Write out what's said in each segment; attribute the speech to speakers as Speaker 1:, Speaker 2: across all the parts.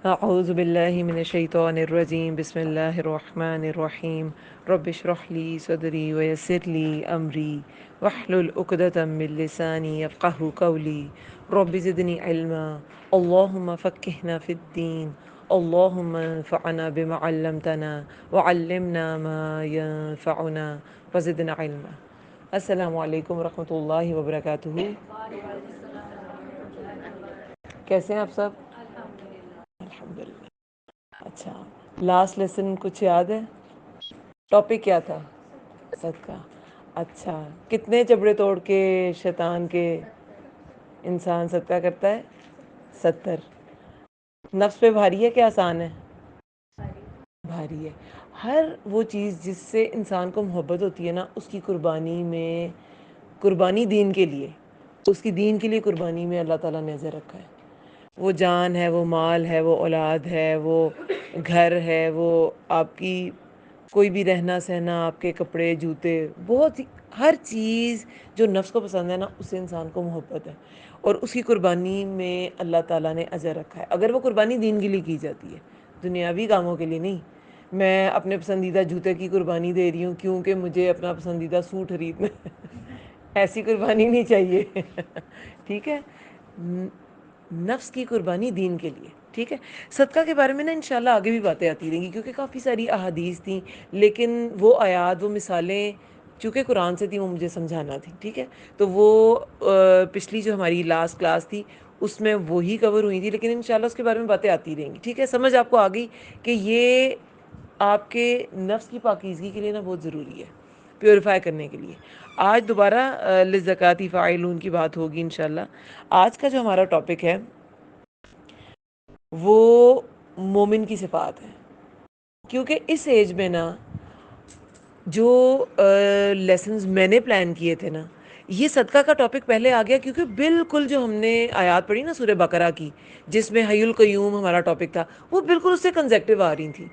Speaker 1: اعوذ باللہ من الشیطان الرجیم بسم اللہ الرحمن الرحیم رب اشرح لی صدری ویسر لی امری واحلل عقدۃ من لسانی یفقہوا قولی رب زدنی علما اللہم فقہنا فی الدین اللہم انفعنا بما علمتنا وعلمنا ما ينفعنا وزدنا علما۔ السلام علیکم ورحمۃ اللہ وبرکاتہ۔ کیسے ہیں آپ سب؟ الحمدللہ۔ اچھا، لاسٹ لیسن کچھ یاد ہے؟ ٹاپک کیا تھا؟ صدقہ۔ اچھا، کتنے جبڑے توڑ کے شیطان کے انسان صدقہ کرتا ہے؟ 70۔ نفس پہ بھاری ہے کہ آسان ہے؟ بھاری ہے۔ ہر وہ چیز جس سے انسان کو محبت ہوتی ہے نا، اس کی قربانی میں، قربانی دین کے لیے، اس کی دین کے لیے قربانی میں اللہ تعالیٰ نے نظر رکھا ہے۔ وہ جان ہے، وہ مال ہے، وہ اولاد ہے، وہ گھر ہے، وہ آپ کی کوئی بھی رہنا سہنا، آپ کے کپڑے جوتے، بہت ہر چیز جو نفس کو پسند ہے نا، اس سے انسان کو محبت ہے، اور اس کی قربانی میں اللہ تعالیٰ نے اجر رکھا ہے، اگر وہ قربانی دین کے لیے کی جاتی ہے، دنیاوی کاموں کے لیے نہیں۔ میں اپنے پسندیدہ جوتے کی قربانی دے رہی ہوں کیونکہ مجھے اپنا پسندیدہ سوٹ خریدنا ہے۔ ایسی قربانی نہیں چاہیے۔ ٹھیک ہے، نفس کی قربانی دین کے لیے۔ ٹھیک ہے، صدقہ کے بارے میں نا انشاءاللہ آگے بھی باتیں آتی رہیں گی، کیونکہ کافی ساری احادیث تھیں، لیکن وہ آیات، وہ مثالیں چونکہ قرآن سے تھیں، وہ مجھے سمجھانا تھی۔ ٹھیک ہے، تو وہ پچھلی جو ہماری لاسٹ کلاس تھی اس میں وہی کور ہوئی تھی، لیکن انشاءاللہ اس کے بارے میں باتیں آتی رہیں گی۔ ٹھیک ہے، سمجھ آپ کو آ گئی کہ یہ آپ کے نفس کی پاکیزگی کے لیے نا بہت ضروری ہے، پیوریفائی کرنے کے لیے۔ آج دوبارہ للزکاۃ فاعلون کی بات ہوگی انشاءاللہ۔ آج کا جو ہمارا ٹاپک ہے وہ مومن کی صفات ہے، کیونکہ اس ایج میں نا جو لیسنز میں نے پلان کیے تھے نا، یہ صدقہ کا ٹاپک پہلے آ گیا، کیونکہ بالکل جو ہم نے آیات پڑھی نا سورہ بقرہ کی، جس میں حی القیوم ہمارا ٹاپک تھا، وہ بالکل اس سے کنزیکٹیو آ رہی تھیں۔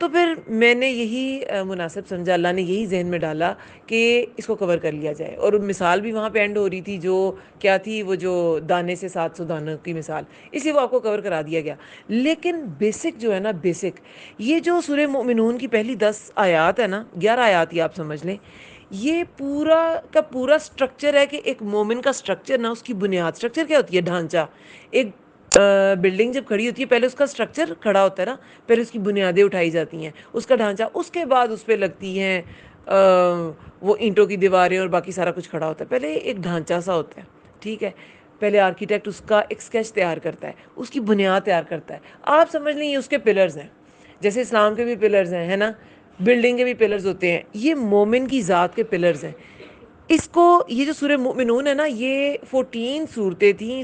Speaker 1: تو پھر میں نے یہی مناسب سمجھا، اللہ نے یہی ذہن میں ڈالا کہ اس کو کور کر لیا جائے، اور مثال بھی وہاں پہ اینڈ ہو رہی تھی، جو کیا تھی، وہ جو دانے سے 700 دانوں کی مثال، اس لیے وہ آپ کو کور کرا دیا گیا۔ لیکن بیسک جو ہے نا، بیسک یہ جو سورہ مومنون کی پہلی 10 آیات ہے نا، 11 آیات ہی آپ سمجھ لیں، یہ پورا کا پورا سٹرکچر ہے کہ ایک مومن کا سٹرکچر نا، اس کی بنیاد، سٹرکچر کیا ہوتی ہے؟ ڈھانچہ۔ ایک بلڈنگ جب کھڑی ہوتی ہے، پہلے اس کا سٹرکچر کھڑا ہوتا ہے نا، پھر اس کی بنیادیں اٹھائی جاتی ہیں، اس کا ڈھانچہ، اس کے بعد اس پہ لگتی ہیں وہ اینٹوں کی دیواریں اور باقی سارا کچھ کھڑا ہوتا ہے۔ پہلے ایک ڈھانچہ سا ہوتا ہے، ٹھیک ہے، پہلے آرکیٹیکٹ اس کا ایک اسکیچ تیار کرتا ہے، اس کی بنیاد تیار کرتا ہے، آپ سمجھ لیں یہ اس کے پلرز ہیں، جیسے اسلام کے بھی پلرز ہیں، ہے نا، بلڈنگ کے بھی پلرز ہوتے ہیں، یہ مومن کی ذات کے پلرز ہیں۔ اس کو، یہ جو سورہ مومنون ہے نا، یہ 14 صورتیں تھیں،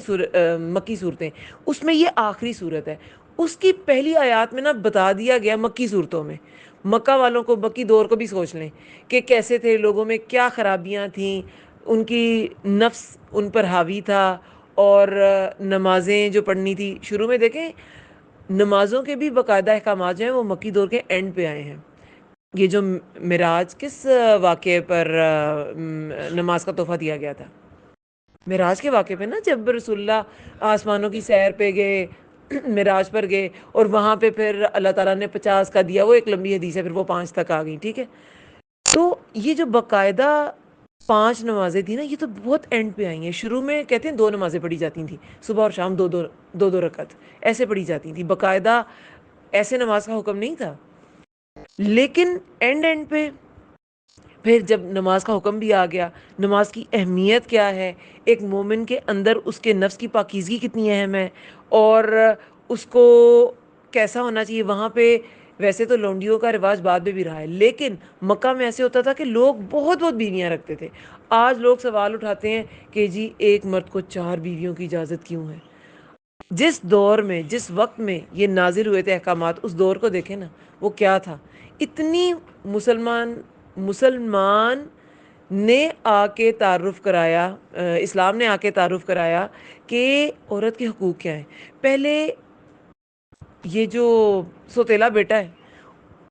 Speaker 1: مکی صورتیں، اس میں یہ آخری صورت ہے۔ اس کی پہلی آیات میں نا بتا دیا گیا، مکی صورتوں میں، مکہ والوں کو، مکی دور کو بھی سوچ لیں کہ کیسے تھے، لوگوں میں کیا خرابیاں تھیں، ان کی نفس ان پر حاوی تھا، اور نمازیں جو پڑھنی تھی، شروع میں دیکھیں نمازوں کے بھی باقاعدہ احکامات جو ہیں وہ مکی دور کے اینڈ پہ آئے ہیں۔ یہ جو معراج کس واقعے پر نماز کا تحفہ دیا گیا تھا؟ معراج کے واقعے پہ نا، جب رسول اللہ آسمانوں کی سیر پہ گئے، معراج پر گئے، اور وہاں پہ پھر اللہ تعالیٰ نے 50 کا دیا، وہ ایک لمبی حدیث ہے، پھر وہ 5 تک آ گئی۔ ٹھیک ہے، تو یہ جو باقاعدہ 5 نمازیں تھیں نا، یہ تو بہت اینڈ پہ آئی ہیں۔ شروع میں کہتے ہیں 2 نمازیں پڑھی جاتی تھیں، صبح اور شام، دو رکعت ایسے پڑھی جاتی تھیں، باقاعدہ ایسے نماز کا حکم نہیں تھا۔ لیکن اینڈ پہ پھر جب نماز کا حکم بھی آ گیا، نماز کی اہمیت کیا ہے، ایک مومن کے اندر اس کے نفس کی پاکیزگی کتنی اہم ہے، اور اس کو کیسا ہونا چاہیے، وہاں پہ ویسے تو لونڈیوں کا رواج بعد میں بھی رہا ہے، لیکن مکہ میں ایسے ہوتا تھا کہ لوگ بہت بہت بیویاں رکھتے تھے۔ آج لوگ سوال اٹھاتے ہیں کہ جی ایک مرد کو 4 بیویوں کی اجازت کیوں ہے؟ جس دور میں، جس وقت میں یہ نازل ہوئے تھے احکامات، اس دور کو دیکھیں نا، وہ کیا تھا۔ اتنی مسلمان نے آ کے تعارف کرایا، اسلام نے آ کے تعارف کرایا کہ عورت کے حقوق کیا ہیں۔ پہلے یہ جو سوتیلا بیٹا ہے،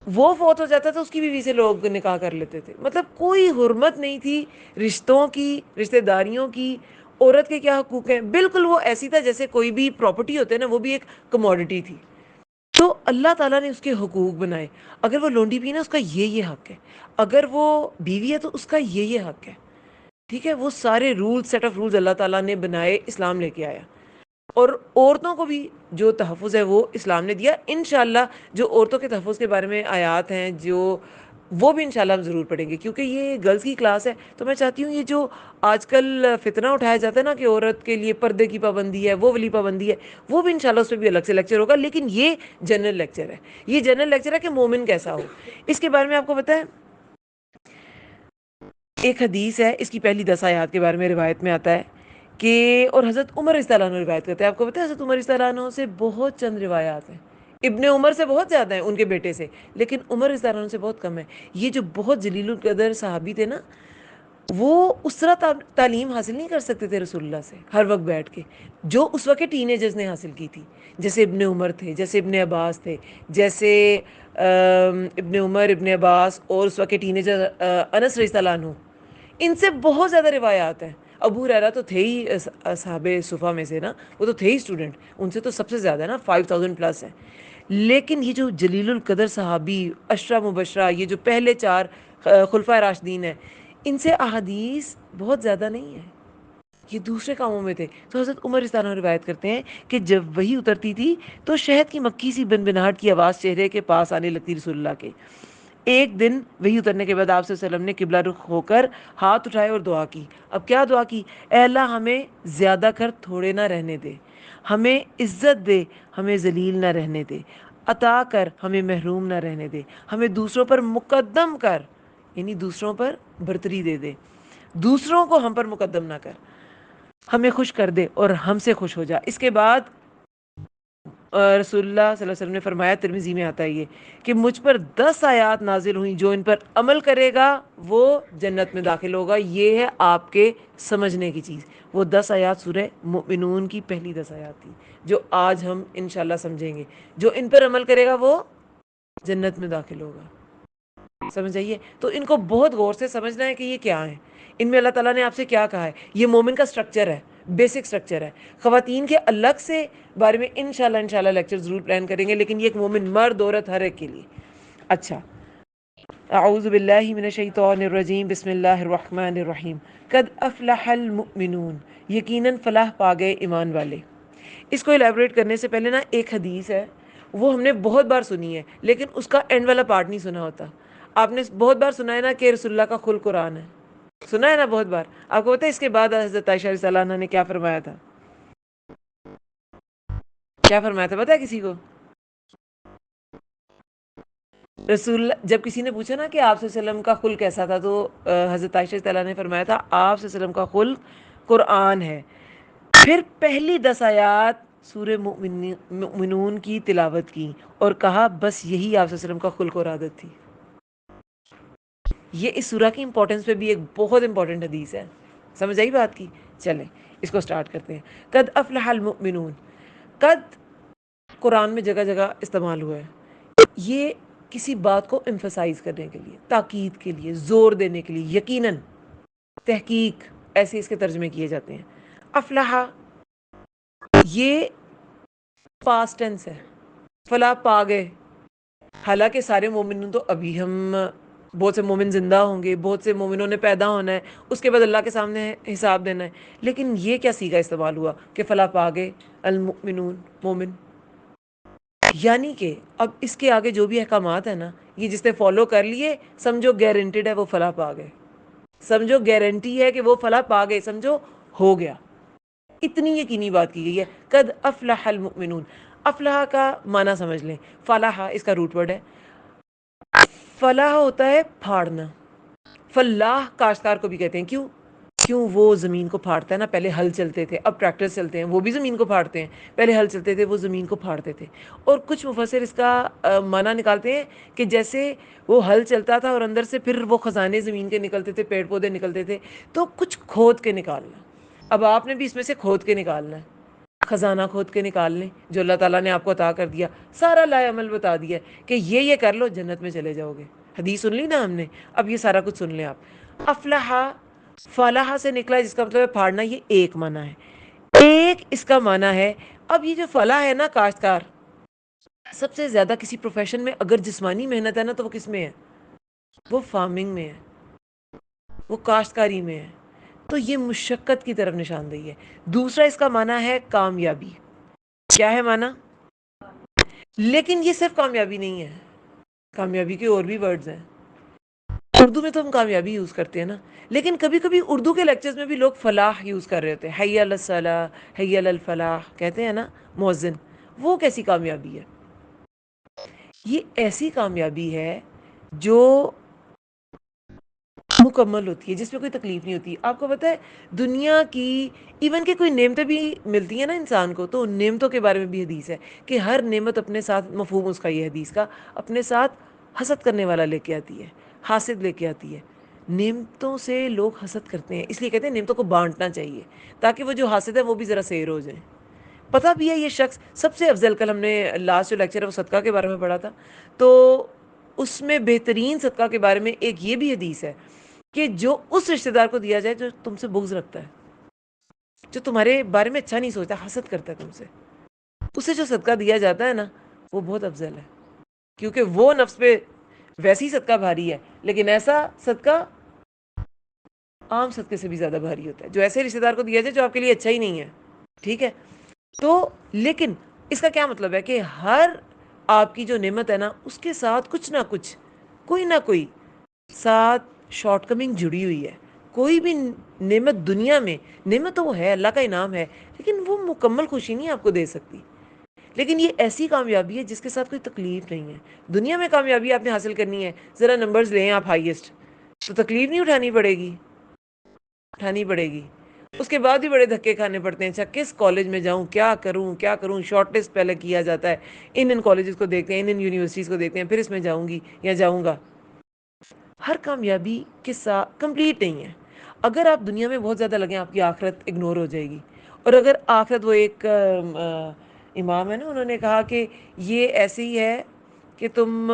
Speaker 1: وہ فوت ہو جاتا تھا، اس کی بیوی سے لوگ نکاح کر لیتے تھے، مطلب کوئی حرمت نہیں تھی رشتوں کی، رشتہ داریوں کی۔ عورت کے کیا حقوق ہیں، بالکل وہ ایسی تھا جیسے کوئی بھی پراپرٹی ہوتے ہیں نا، وہ بھی ایک کموڈٹی تھی۔ تو اللہ تعالیٰ نے اس کے حقوق بنائے. اگر وہ لونڈی بھی ہے نا، اس کا یہ حق ہے. اگر وہ بیوی ہے تو اس کا یہ حق ہے. ٹھیک ہے، وہ سارے رول، سیٹ آف رولز اللہ تعالیٰ نے بنائے، اسلام لے کے آیا. اور عورتوں کو بھی جو تحفظ ہے وہ اسلام نے دیا. انشاءاللہ جو عورتوں کے تحفظ کے بارے میں آیات ہیں جو وہ بھی انشاءاللہ ہم ضرور پڑھیں گے، کیونکہ یہ گرلز کی کلاس ہے. تو میں چاہتی ہوں یہ جو آج کل فتنہ اٹھایا جاتا ہے نا کہ عورت کے لیے پردے کی پابندی ہے، وہ والی پابندی ہے، وہ بھی انشاءاللہ اس پہ بھی الگ سے لیکچر ہوگا. لیکن یہ جنرل لیکچر ہے، یہ جنرل لیکچر ہے کہ مومن کیسا ہو. اس کے بارے میں آپ کو پتہ ہے ایک حدیث ہے، اس کی پہلی 10 آیات کے بارے میں روایت میں آتا ہے کہ، اور حضرت عمر رضی اللہ عنہ روایت کرتے ہیں. آپ کو پتہ ہے حضرت عمر رضی اللہ عنہ سے بہت چند روایات ہیں. ابن عمر سے بہت زیادہ ہیں، ان کے بیٹے سے، لیکن عمر رضی اللہ عنہ سے بہت کم ہے. یہ جو بہت جلیل القدر صحابی تھے نا، وہ اس طرح تعلیم حاصل نہیں کر سکتے تھے رسول اللہ سے ہر وقت بیٹھ کے، جو اس وقت ٹین ایجرز نے حاصل کی تھی. جیسے ابن عمر تھے، جیسے ابن عباس تھے، جیسے ابن عمر، ابن عباس، اور اس وقت کے ٹین ایجر انس رضی اللہ عنہ. ان سے بہت زیادہ روایات ہیں. ابو ہریرہ تو تھے ہی اصحاب صفا میں سے نا، وہ تو تھے ہی اسٹوڈنٹ، ان سے تو سب سے زیادہ ہے نا، 5000 پلس ہیں. لیکن یہ جو جلیل القدر صحابی، عشرہ مبشرہ، یہ جو پہلے 4 خلفۂ راشدین ہیں، ان سے احادیث بہت زیادہ نہیں ہے، یہ دوسرے کاموں میں تھے. تو حضرت عمر رضی اللہ عنہ روایت کرتے ہیں کہ جب وحی اترتی تھی تو شہد کی مکھی سی بنبناہٹ کی آواز چہرے کے پاس آنے لگتی رسول اللہ کے. ایک دن وحی اترنے کے بعد آپ صلی اللہ علیہ وسلم نے قبلہ رخ ہو کر ہاتھ اٹھائے اور دعا کی. اب کیا دعا کی؟ اے اللہ ہمیں زیادہ کر تھوڑے نہ رہنے دے، ہمیں عزت دے، ہمیں ذلیل نہ رہنے دے، عطا کر، ہمیں محروم نہ رہنے دے، ہمیں دوسروں پر مقدم کر، یعنی دوسروں پر برتری دے دے، دوسروں کو ہم پر مقدم نہ کر، ہمیں خوش کر دے اور ہم سے خوش ہو جا. اس کے بعد رسول اللہ صلی اللہ علیہ وسلم نے فرمایا، ترمذی میں آتا ہے یہ، کہ مجھ پر 10 آیات نازل ہوئیں، جو ان پر عمل کرے گا وہ جنت میں داخل ہوگا. یہ ہے آپ کے سمجھنے کی چیز. وہ 10 آیات سورہ مؤمنون کی پہلی 10 آیات تھی، جو آج ہم انشاءاللہ سمجھیں گے. جو ان پر عمل کرے گا وہ جنت میں داخل ہوگا. سمجھ آئیے؟ تو ان کو بہت غور سے سمجھنا ہے کہ یہ کیا ہے، ان میں اللہ تعالیٰ نے آپ سے کیا کہا ہے. یہ مومن کا سٹرکچر ہے، بیسک سٹرکچر ہے. خواتین کے الگ سے بارے میں انشاءاللہ لیکچر ضرور پلان کریں گے، لیکن یہ ایک مومن مرد عورت ہر ایک کے لیے. اچھا، اعوذ باللہ من الشیطان الرجیم، بسم اللہ الرحمن الرحیم. قد افلح المؤمنون، یقیناً فلاح پا گئے ایمان والے. اس کو الیبوریٹ کرنے سے پہلے نا ایک حدیث ہے، وہ ہم نے بہت بار سنی ہے، لیکن اس کا اینڈ والا پارٹ نہیں سنا ہوتا. آپ نے بہت بار سنا ہے نا کہ رسول اللہ کا خلق قرآن ہے، سنا ہے نا بہت بار. آپ کو پتہ ہے اس کے بعد حضرت عائشہ رضی اللہ عنہا نے کیا فرمایا تھا؟ کیا فرمایا تھا پتہ ہے کسی کو؟ رسول جب کسی نے پوچھا نا کہ آپ صلی اللہ علیہ وسلم کا خلق کیسا تھا، تو حضرت عائشہ رضی اللہ عنہا نے فرمایا تھا آپ صلی اللہ علیہ وسلم کا خلق قرآن ہے. پھر پہلی 10 آیات سورہ مؤمنون کی تلاوت کی اور کہا بس یہی آپ صلی اللہ علیہ وسلم کا خلق اور عادت تھی. یہ اس سورہ کی امپورٹنس پہ بھی ایک بہت امپورٹنٹ حدیث ہے. سمجھ آئی بات کی؟ چلیں اس کو سٹارٹ کرتے ہیں. قد افلح المؤمنون، قد قرآن میں جگہ جگہ استعمال ہوا ہے. یہ کسی بات کو ایمفسائز کرنے کے لیے، تاکید کے لیے، زور دینے کے لیے، یقیناً، تحقیق، ایسے اس کے ترجمے کیے جاتے ہیں. افلح یہ پاسٹ ٹینس ہے، فلاح پا گئے. حالانکہ سارے مومنوں تو ابھی ہم، بہت سے مومن زندہ ہوں گے، بہت سے مومنوں نے پیدا ہونا ہے، اس کے بعد اللہ کے سامنے حساب دینا ہے. لیکن یہ کیا صیغہ استعمال ہوا کہ فلاح پا گئے المؤمنون، مومن. یعنی کہ اب اس کے آگے جو بھی احکامات ہیں نا، یہ جس نے فالو کر لیے سمجھو گارنٹیڈ ہے وہ فلاح پا گئے، سمجھو گارنٹی ہے کہ وہ فلاح پا گئے، سمجھو ہو گیا. اتنی یقینی بات کی گئی ہے. قد افلح المؤمنون، افلح کا معنی سمجھ لیں. فلاح اس کا روٹ ورڈ ہے. فلاح ہوتا ہے پھاڑنا. فلاح کاشتکار کو بھی کہتے ہیں. کیوں وہ زمین کو پھاڑتا ہے نا. پہلے ہل چلتے تھے، اب ٹریکٹر چلتے ہیں، وہ بھی زمین کو پھاڑتے ہیں. پہلے ہل چلتے تھے، وہ زمین کو پھاڑتے تھے. اور کچھ مفسر اس کا معنی نکالتے ہیں کہ جیسے وہ ہل چلتا تھا اور اندر سے پھر وہ خزانے زمین کے نکلتے تھے، پیڑ پودے نکلتے تھے، تو کچھ کھود کے نکالنا. اب آپ نے بھی اس میں سے کھود کے نکالنا ہے، خزانہ کھود کے نکال لیں جو اللہ تعالیٰ نے آپ کو عطا کر دیا. سارا لائے عمل بتا دیا کہ یہ کر لو جنت میں چلے جاؤ گے. حدیث سن لی نا ہم نے، اب یہ سارا کچھ سن لیں آپ. افلح فلاح سے نکلا ہے، جس کا مطلب ہے پھاڑنا. یہ ایک معنی ہے. ایک اس کا معنی ہے، اب یہ جو فلاح ہے نا کاشتکار، سب سے زیادہ کسی پروفیشن میں اگر جسمانی محنت ہے نا تو وہ کس میں ہے؟ وہ فارمنگ میں ہے، وہ کاشتکاری میں ہے. تو یہ مشقت کی طرف نشاندہی ہے. دوسرا اس کا معنی ہے کامیابی. کیا ہے معنی؟ لیکن یہ صرف کامیابی نہیں ہے، کامیابی کے اور بھی ورڈز ہیں. اردو میں تو ہم کامیابی یوز کرتے ہیں نا، لیکن کبھی کبھی اردو کے لیکچرز میں بھی لوگ فلاح یوز کر رہے ہوتے ہیں. حی علی الصلاح، حی علی الفلاح کہتے ہیں نا مؤذن. وہ کیسی کامیابی ہے؟ یہ ایسی کامیابی ہے جو مکمل ہوتی ہے، جس میں کوئی تکلیف نہیں ہوتی. آپ کو پتہ ہے دنیا کی ایون کہ کوئی نعمتیں بھی ملتی ہیں نا انسان کو، تو نعمتوں کے بارے میں بھی حدیث ہے کہ ہر نعمت اپنے ساتھ، مفہوم اس کا یہ حدیث کا، اپنے ساتھ حسد کرنے والا لے کے آتی ہے، حاسد لے کے آتی ہے. نعمتوں سے لوگ حسد کرتے ہیں، اس لیے کہتے ہیں نعمتوں کو بانٹنا چاہیے تاکہ وہ جو حاسد ہے وہ بھی ذرا سیر ہو جائیں. پتہ بھی ہے یہ شخص سب سے افضل. کل ہم نے لاسٹ جو لیکچر ہے وہ صدقہ کے بارے میں پڑھا تھا، تو اس میں بہترین صدقہ کے بارے میں ایک یہ بھی حدیث ہے کہ جو اس رشتہ دار کو دیا جائے جو تم سے بغض رکھتا ہے، جو تمہارے بارے میں اچھا نہیں سوچتا، حسد کرتا ہے تم سے، اسے جو صدقہ دیا جاتا ہے نا وہ بہت افضل ہے. کیونکہ وہ نفس پہ ویسی صدقہ بھاری ہے، لیکن ایسا صدقہ عام صدقے سے بھی زیادہ بھاری ہوتا ہے جو ایسے رشتہ دار کو دیا جائے جو آپ کے لیے اچھا ہی نہیں ہے. ٹھیک ہے؟ تو لیکن اس کا کیا مطلب ہے کہ ہر آپ کی جو نعمت ہے نا اس کے ساتھ کچھ نہ کچھ، کوئی نہ کوئی ساتھ شارٹ کمنگ جڑی ہوئی ہے. کوئی بھی نعمت دنیا میں، نعمت تو وہ ہے، اللہ کا انعام ہے، لیکن وہ مکمل خوشی نہیں آپ کو دے سکتی. لیکن یہ ایسی کامیابی ہے جس کے ساتھ کوئی تکلیف نہیں ہے. دنیا میں کامیابی آپ نے حاصل کرنی ہے، ذرا نمبرز لیں آپ ہائیسٹ، تو تکلیف نہیں اٹھانی پڑے گی؟ اٹھانی پڑے گی. اس کے بعد بھی بڑے دھکے کھانے پڑتے ہیں. اچھا کس کالج میں جاؤں، کیا کروں کیا کروں، شارٹ لسٹ پہلے کیا جاتا ہے، ان کالجز کو دیکھتے ہیں، ان یونیورسٹیز کو دیکھتے ہیں، پھر اس میں جاؤں گی یا جاؤں گا. ہر کامیابی کے ساتھ کمپلیٹ نہیں ہے. اگر آپ دنیا میں بہت زیادہ لگیں آپ کی آخرت اگنور ہو جائے گی. اور اگر آخرت، وہ ایک امام ہے نا، انہوں نے کہا کہ یہ ایسے ہی ہے کہ تم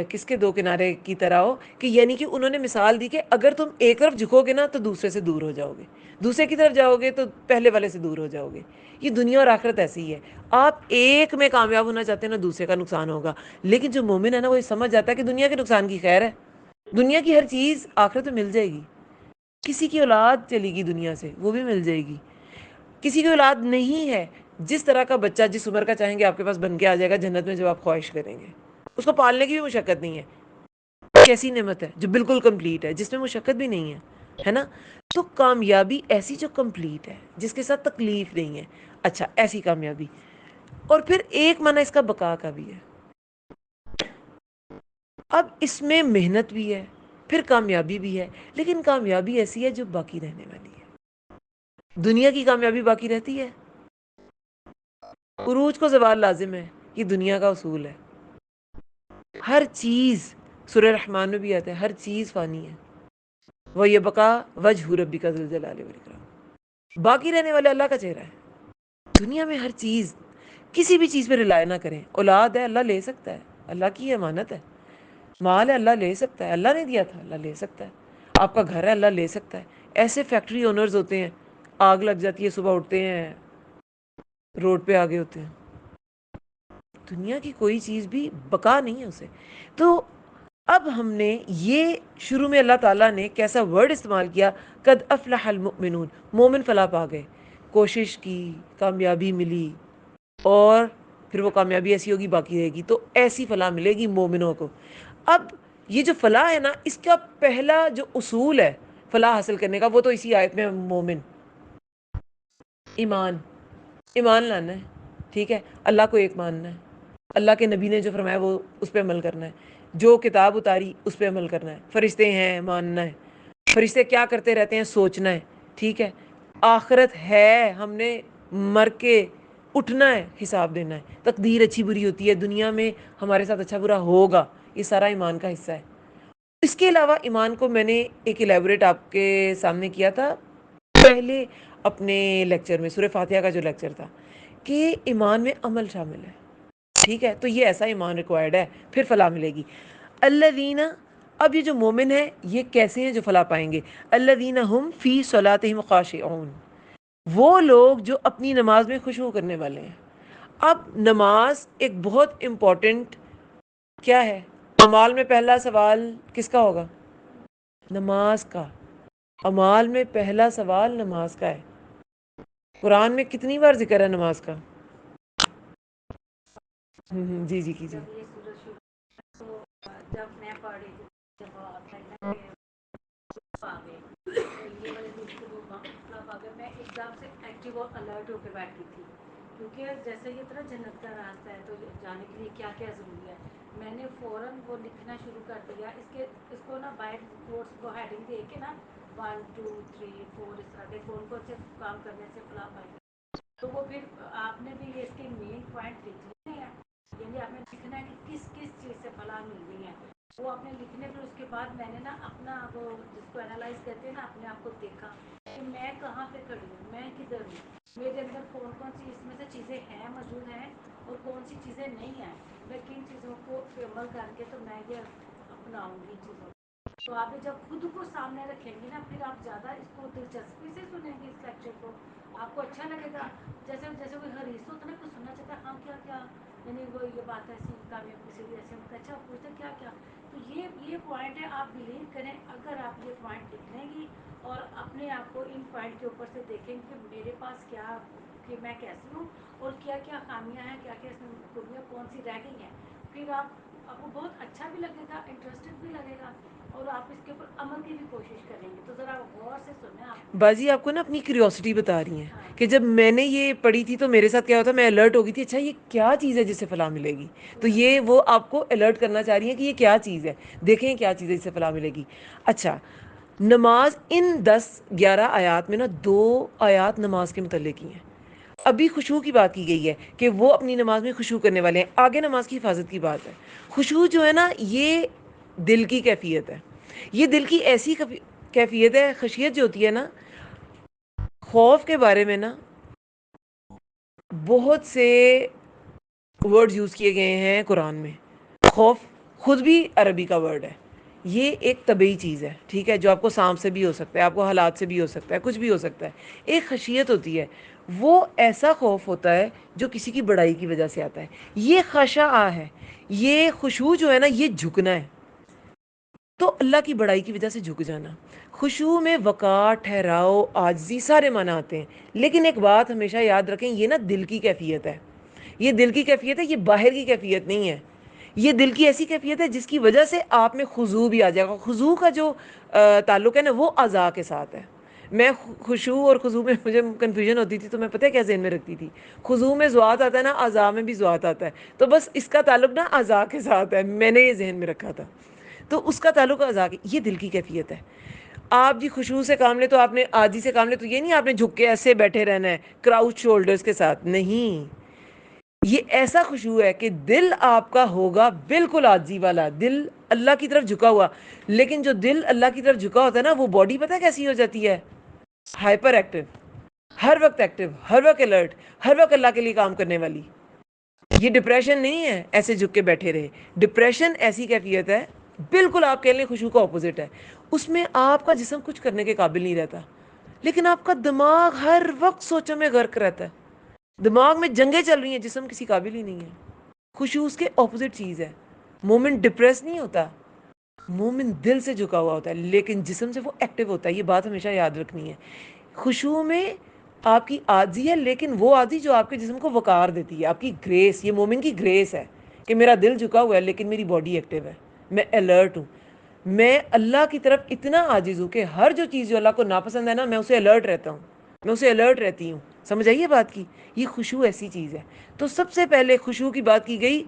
Speaker 1: کس کے دو کنارے کی طرح ہو، کہ یعنی کہ انہوں نے مثال دی کہ اگر تم ایک طرف جھکو گے نا تو دوسرے سے دور ہو جاؤ گے، دوسرے کی طرف جاؤ گے تو پہلے والے سے دور ہو جاؤ گے. یہ دنیا اور آخرت ایسی ہی ہے. آپ ایک میں کامیاب ہونا چاہتے ہیں نا دوسرے کا نقصان ہوگا. لیکن جو مومن ہے نا وہ یہ سمجھ جاتا ہے کہ دنیا کے نقصان کی خیر ہے، دنیا کی ہر چیز آخرت میں مل جائے گی. کسی کی اولاد چلی گئی دنیا سے وہ بھی مل جائے گی. کسی کی اولاد نہیں ہے، جس طرح کا بچہ جس عمر کا چاہیں گے آپ کے پاس بن کے آ جائے گا جنت میں جب آپ خواہش کریں گے. اس کو پالنے کی بھی مشقت نہیں ہے. کیسی نعمت ہے جو بالکل کمپلیٹ ہے، جس میں مشقت بھی نہیں ہے نا. تو کامیابی ایسی جو کمپلیٹ ہے، جس کے ساتھ تکلیف نہیں ہے. اچھا ایسی کامیابی. اور پھر ایک معنی اس کا بقا کا بھی ہے. اب اس میں محنت بھی ہے، پھر کامیابی بھی ہے، لیکن کامیابی ایسی ہے جو باقی رہنے والی ہے. دنیا کی کامیابی باقی رہتی ہے؟ عروج کو زوال لازم ہے، یہ دنیا کا اصول ہے. ہر چیز، سورہ رحمان میں بھی آتا ہے، ہر چیز فانی ہے. وہ یہ بقا وجہ ربک ذو الجلال والاکرام، باقی رہنے والے اللہ کا چہرہ ہے. دنیا میں ہر چیز، کسی بھی چیز پہ رلائے نہ کریں. اولاد ہے اللہ لے سکتا ہے، اللہ کی امانت ہے. مال ہے اللہ لے سکتا ہے، اللہ نے دیا تھا، اللہ لے سکتا ہے. آپ کا گھر ہے اللہ لے سکتا ہے. ایسے فیکٹری اونرز ہوتے ہیں، آگ لگ جاتی ہے صبح اٹھتے ہیں روڈ پہ آگے ہوتے ہیں. دنیا کی کوئی چیز بھی بقا نہیں ہے اسے. تو اب ہم نے یہ شروع میں اللہ تعالیٰ نے کیسا ورڈ استعمال کیا، قد افلح المؤمنون، مومن فلاح پا گئے. کوشش کی، کامیابی ملی، اور پھر وہ کامیابی ایسی ہوگی باقی رہے گی. تو ایسی فلاح ملے گی مومنوں کو. اب یہ جو فلاح ہے نا، اس کا پہلا جو اصول ہے فلاح حاصل کرنے کا، وہ تو اسی آیت میں مومن، ایمان، ایمان لانا ہے. ٹھیک ہے؟ اللہ کو ایک ماننا ہے، اللہ کے نبی نے جو فرمایا وہ اس پہ عمل کرنا ہے، جو کتاب اتاری اس پہ عمل کرنا ہے. فرشتے ہیں ماننا ہے، فرشتے کیا کرتے رہتے ہیں سوچنا ہے. ٹھیک ہے؟ آخرت ہے، ہم نے مر کے اٹھنا ہے، حساب دینا ہے. تقدیر اچھی بری ہوتی ہے، دنیا میں ہمارے ساتھ اچھا برا ہوگا، یہ سارا ایمان کا حصہ ہے. اس کے علاوہ ایمان کو میں نے ایک ایلیبوریٹ آپ کے سامنے کیا تھا پہلے اپنے لیکچر میں، سورہ فاتحہ کا جو لیکچر تھا، کہ ایمان میں عمل شامل ہے. ٹھیک ہے؟ تو یہ ایسا ایمان ریکوائرڈ ہے، پھر فلاح ملے گی. الذین، اب یہ جو مومن ہے یہ کیسے ہیں جو فلاح پائیں گے؟ الذین هم فی صلاتہم خاشعون، وہ لوگ جو اپنی نماز میں خشوع کرنے والے ہیں. اب نماز ایک بہت امپورٹنٹ کیا ہے، اعمال میں پہلا سوال کس کا ہوگا؟ نماز کا. اعمال میں پہلا سوال نماز کا ہے. قرآن میں کتنی بار ذکر ہے نماز کا؟ جی جی کیجیے.
Speaker 2: جب میں پڑھ رہی تھی جب آ گئے یہ والے دن کے مطلب اگر میں ایک دم سے ایکٹیو اور الرٹ ہو کے بیٹھی تھی، کیونکہ جیسے یہ طرح جنت کا راستہ ہے تو جانے کے لیے کیا کیا ضروری ہے، میں نے فوراً وہ لکھنا شروع کر دیا. اس کو نا بائی کورس کو ہیڈنگ دے کے نا 1 2 3 4 اس طرح کے کون کون سے کام کرنے سے فلاح پائے. تو وہ پھر آپ نے بھی اس کے مین پوائنٹ لکھ لیے ہیں، یعنی آپ نے لکھنا ہے کہ کس کس چیز سے فلاح مل رہی ہے وہ آپ نے لکھنے. پھر اس کے بعد میں نے نا اپنا وہ جس کو انالائز کرتے ہیں نا اپنے آپ کو دیکھا کہ میں کہاں پہ کھڑی ہوں، میں کدھر ہوں، میرے اندر کون کون سی اس میں سے چیزیں ہیں موجود ہیں اور کون سی چیزیں نہیں ہیں، میں کن چیزوں کو عمل کر کے تو میں یہ اپناؤں گی چیزوں کو. تو آپ جب خود کو سامنے رکھیں گے نا پھر آپ زیادہ اس کو دلچسپی سے سنیں گے اس لیکچر کو، آپ کو اچھا لگے گا. جیسے جیسے کوئی حریص ہوتا ہے نا کچھ سننا چاہتا ہے، ہاں کیا کیا یعنی وہ یہ بات ایسی کامیاب کسی بھی ایسے ہوتا ہے، اچھا پوچھتے کیا کیا. تو یہ پوائنٹ ہے، آپ بلیو کریں اگر آپ یہ پوائنٹ لکھ لیں گی اور اپنے آپ کو ان پوائنٹ کے اوپر سے دیکھیں کہ میرے پاس کیا، کہ میں کیسی ہوں اور کیا کیا خامیاں ہیں، کیا کیا اس میں خوبیاں کون سی رہ گئی ہیں، پھر آپ کو بہت اچھا بھی لگے گا، انٹرسٹڈ بھی لگے گا اور آپ اس کے اوپر عمل کی بھی کوشش کریں گے. تو ذرا غور سے سنیں. آپ
Speaker 1: باجی آپ کو نا اپنی کیوریوسٹی بتا رہی ہیں
Speaker 2: ہاں
Speaker 1: کہ جب میں نے یہ پڑھی تھی تو میرے ساتھ کیا ہوتا، میں الرٹ ہو گئی تھی، اچھا یہ کیا چیز ہے جس سے فلاح ملے گی. تو یہ وہ آپ کو الرٹ کرنا چاہ رہی ہیں کہ یہ کیا چیز ہے، دیکھیں کیا چیز ہے جس سے فلاح ملے گی. اچھا نماز ان 10-11 آیات میں نا 2 آیات نماز کے متعلق ہی ہیں. ابھی خشوع کی بات کی گئی ہے کہ وہ اپنی نماز میں خشوع کرنے والے ہیں، آگے نماز کی حفاظت کی بات ہے. خشوع جو ہے نا یہ دل کی کیفیت ہے، یہ دل کی ایسی کیفیت ہے. خشیت جو ہوتی ہے نا، خوف کے بارے میں نا بہت سے ورڈ یوز کیے گئے ہیں قرآن میں. خوف خود بھی عربی کا ورڈ ہے، یہ ایک طبعی چیز ہے، ٹھیک ہے، جو آپ کو سانپ سے بھی ہو سکتا ہے، آپ کو حالات سے بھی ہو سکتا ہے، کچھ بھی ہو سکتا ہے. ایک خشیت ہوتی ہے، وہ ایسا خوف ہوتا ہے جو کسی کی بڑائی کی وجہ سے آتا ہے. یہ خشع ہے، یہ خشوع جو ہے نا یہ جھکنا ہے، تو اللہ کی بڑائی کی وجہ سے جھک جانا. خشوع میں وقار، ٹھہراؤ، عاجزی سارے معنی آتے ہیں. لیکن ایک بات ہمیشہ یاد رکھیں، یہ نا دل کی کیفیت ہے، یہ دل کی کیفیت ہے، یہ باہر کی کیفیت نہیں ہے. یہ دل کی ایسی کیفیت ہے جس کی وجہ سے آپ میں خضوع بھی آ جائے گا. خضوع کا جو تعلق ہے نا وہ اعضاء کے ساتھ ہے. میں خشوع اور خضوع میں مجھے کنفیوژن ہوتی تھی تو میں پتہ ہے کیا ذہن میں رکھتی تھی، خضوع میں ذوات آتا ہے نا، اعضاء میں بھی ذوات آتا ہے، تو بس اس کا تعلق نا اعضاء کے ساتھ ہے. میں نے یہ ذہن میں رکھا تھا، تو اس کا تعلق اعضاء کی. یہ دل کی کیفیت ہے. آپ جی خشوع سے کام لیں تو آپ نے عاجزی سے کام لیں تو یہ نہیں آپ نے جھک کے ایسے بیٹھے رہنا ہے کراؤچ شولڈرز کے ساتھ، نہیں. یہ ایسا خشوع ہے کہ دل آپ کا ہوگا بالکل عاجزی والا، دل اللہ کی طرف جھکا ہوا. لیکن جو دل اللہ کی طرف جھکا ہوتا ہے نا وہ باڈی پتہ کیسی ہو جاتی ہے، ہائپر ایکٹیو، ہر وقت ایکٹیو، ہر وقت الرٹ، ہر وقت اللہ کے لیے کام کرنے والی. یہ ڈپریشن نہیں ہے ایسے جھک کے بیٹھے رہے. ڈپریشن ایسی کیفیت ہے بالکل آپ کہہ لیں خشوع کا اپوزٹ ہے. اس میں آپ کا جسم کچھ کرنے کے قابل نہیں رہتا لیکن آپ کا دماغ ہر وقت سوچوں میں غرق رہتا ہے، دماغ میں جنگیں چل رہی ہیں، جسم کسی قابل ہی نہیں ہے. خشوع اس کے اپوزٹ چیز ہے. مومن ڈپریس نہیں ہوتا، مومن دل سے جھکا ہوا ہوتا ہے لیکن جسم سے وہ ایکٹیو ہوتا ہے. یہ بات ہمیشہ یاد رکھنی ہے. خشوع میں آپ کی عاجزی ہے لیکن وہ عاجزی جو آپ کے جسم کو وقار دیتی ہے، آپ کی گریس. یہ مومن کی گریس ہے کہ میرا دل جھکا ہوا ہے لیکن میری باڈی ایکٹیو ہے، میں الرٹ ہوں. میں اللہ کی طرف اتنا عاجز ہوں کہ ہر جو چیز جو اللہ کو ناپسند ہے نا میں اسے الرٹ رہتا ہوں، میں اسے الرٹ رہتی ہوں. سمجھ آئیے بات کی؟ یہ خشوع ایسی چیز ہے. تو سب سے پہلے خشوع کی بات کی گئی.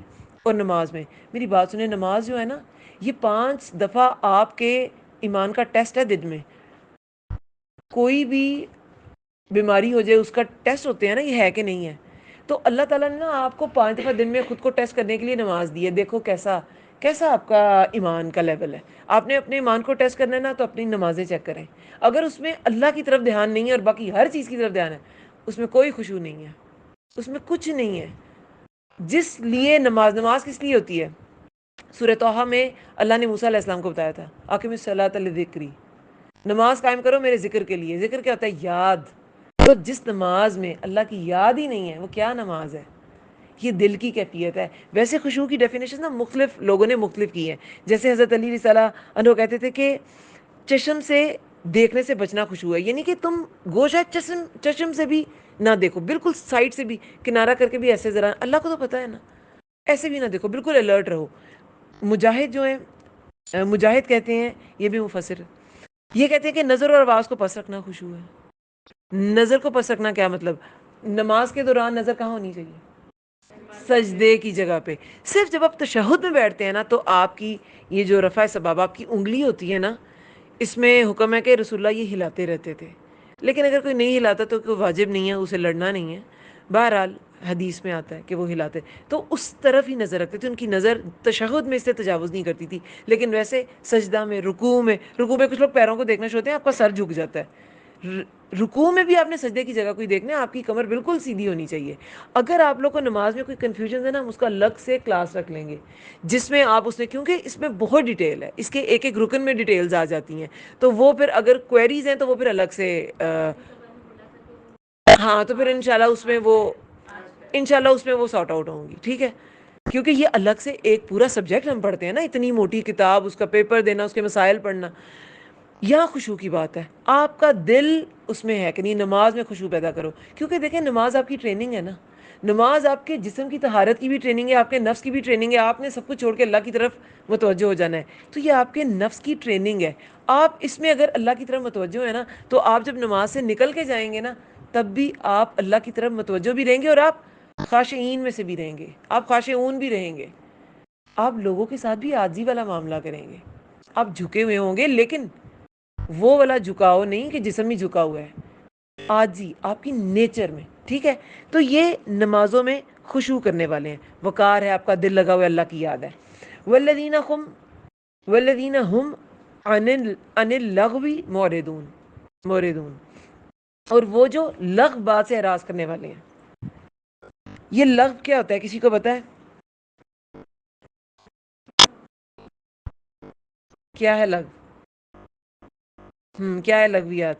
Speaker 1: اور نماز میں میری بات سنیں، نماز جو ہے نا یہ 5 دفعہ آپ کے ایمان کا ٹیسٹ ہے. دن میں کوئی بھی بیماری ہو جائے اس کا ٹیسٹ ہوتے ہیں نا یہ ہے کہ نہیں ہے. تو اللہ تعالیٰ نے نا آپ کو 5 دفعہ دن میں خود کو ٹیسٹ کرنے کے لیے نماز دی ہے. دیکھو کیسا آپ کا ایمان کا لیول ہے. آپ نے اپنے ایمان کو ٹیسٹ کرنا ہے نا تو اپنی نمازیں چیک کریں. اگر اس میں اللہ کی طرف دھیان نہیں ہے اور باقی ہر چیز کی طرف دھیان ہے اس میں کوئی خشوع نہیں ہے، اس میں کچھ نہیں ہے. جس لیے نماز کس لیے ہوتی ہے؟ سورہ طٰہٰ میں اللہ نے موسیٰ علیہ السلام کو بتایا تھا اقم الصلاۃ لذکری، نماز قائم کرو میرے ذکر کے لیے. ذکر کیا ہوتا ہے؟ یاد. تو جس نماز میں اللہ کی یاد ہی نہیں ہے وہ کیا نماز ہے؟ یہ دل کی کیفیت ہے. ویسے خشوع کی ڈیفینیشن نا مختلف لوگوں نے مختلف کی ہیں. جیسے حضرت علی رضی اللہ عنہ کہتے تھے کہ چشم سے دیکھنے سے بچنا خشوع ہے، یعنی کہ تم گوشہ چشم سے بھی نہ دیکھو، بالکل سائڈ سے بھی کنارہ کر کے بھی ایسے ذرا، اللہ کو تو پتہ ہے نا، ایسے بھی نہ دیکھو، بالکل الرٹ رہو. مجاہد جو ہیں، مجاہد کہتے ہیں، یہ بھی مفسر ہے، یہ کہتے ہیں کہ نظر اور آواز کو پس رکھنا خشوع ہے. نظر کو پس رکھنا کیا مطلب؟ نماز کے دوران نظر کہاں ہونی چاہیے؟ سجدے کی جگہ پہ. صرف جب آپ تشہد میں بیٹھتے ہیں نا تو آپ کی یہ جو رفع سباب آپ کی انگلی ہوتی ہے نا، اس میں حکم ہے کہ رسول اللہ یہ ہلاتے رہتے تھے. لیکن اگر کوئی نہیں ہلاتا تو کوئی واجب نہیں ہے، اسے لڑنا نہیں ہے. بہرحال حدیث میں آتا ہے کہ وہ ہلاتے، تو اس طرف ہی نظر رکھتے تھے. ان کی نظر تشہد میں اس سے تجاوز نہیں کرتی تھی. لیکن ویسے سجدہ میں، رکوع میں کچھ لوگ پیروں کو دیکھنا چاہتے ہیں، آپ کا سر جھک جاتا ہے. رکوع میں بھی آپ نے سجدے کی جگہ کوئی دیکھنا ہے، آپ کی کمر بالکل سیدھی ہونی چاہیے. اگر آپ لوگ کو نماز میں کوئی کنفیوژن ہے نا، ہم اس کا الگ سے کلاس رکھ لیں گے جس میں آپ اس میں، کیونکہ اس میں بہت ڈیٹیل ہے، اس کے ایک ایک رکن میں ڈیٹیلز آ جاتی ہیں. تو وہ پھر اگر کوئریز ہیں تو وہ پھر الگ سے ہاں، تو پھر انشاءاللہ اس میں وہ سارٹ آؤٹ ہوں گی. ٹھیک ہے، کیونکہ یہ الگ سے ایک پورا سبجیکٹ ہم پڑھتے ہیں نا، اتنی موٹی کتاب، اس کا پیپر دینا، اس کے مسائل پڑھنا. یہاں خشوع کی بات ہے، آپ کا دل اس میں ہے کہ نہیں نماز میں خشوع پیدا کرو. کیونکہ دیکھیں نماز آپ کی ٹریننگ ہے نا، نماز آپ کے جسم کی طہارت کی بھی ٹریننگ ہے، آپ کے نفس کی بھی ٹریننگ ہے. آپ نے سب کچھ چھوڑ کے اللہ کی طرف متوجہ ہو جانا ہے، تو یہ آپ کے نفس کی ٹریننگ ہے. آپ اس میں اگر اللہ کی طرف متوجہ ہے نا، تو آپ جب نماز سے نکل کے جائیں گے نا، تب بھی آپ اللہ کی طرف متوجہ بھی رہیں گے، اور آپ خاشعین میں سے بھی رہیں گے، آپ خاشعون بھی رہیں گے. آپ لوگوں کے ساتھ بھی عاجزی والا معاملہ کریں گے. آپ جھکے ہوئے ہوں گے، لیکن وہ والا جھکاؤ نہیں کہ جسم ہی جھکا ہوا ہے، عاجزی آپ کی نیچر میں. ٹھیک ہے، تو یہ نمازوں میں خشوع کرنے والے ہیں. وقار ہے، آپ کا دل لگا ہوا ہے، اللہ کی یاد ہے. والذین ہم عن اللغو معرضون، اور وہ جو لغو بات سے اعراض کرنے والے ہیں. یہ لغو کیا ہوتا ہے، کسی کو پتا ہے کیا ہے لغو؟ کیا ہے لغویات؟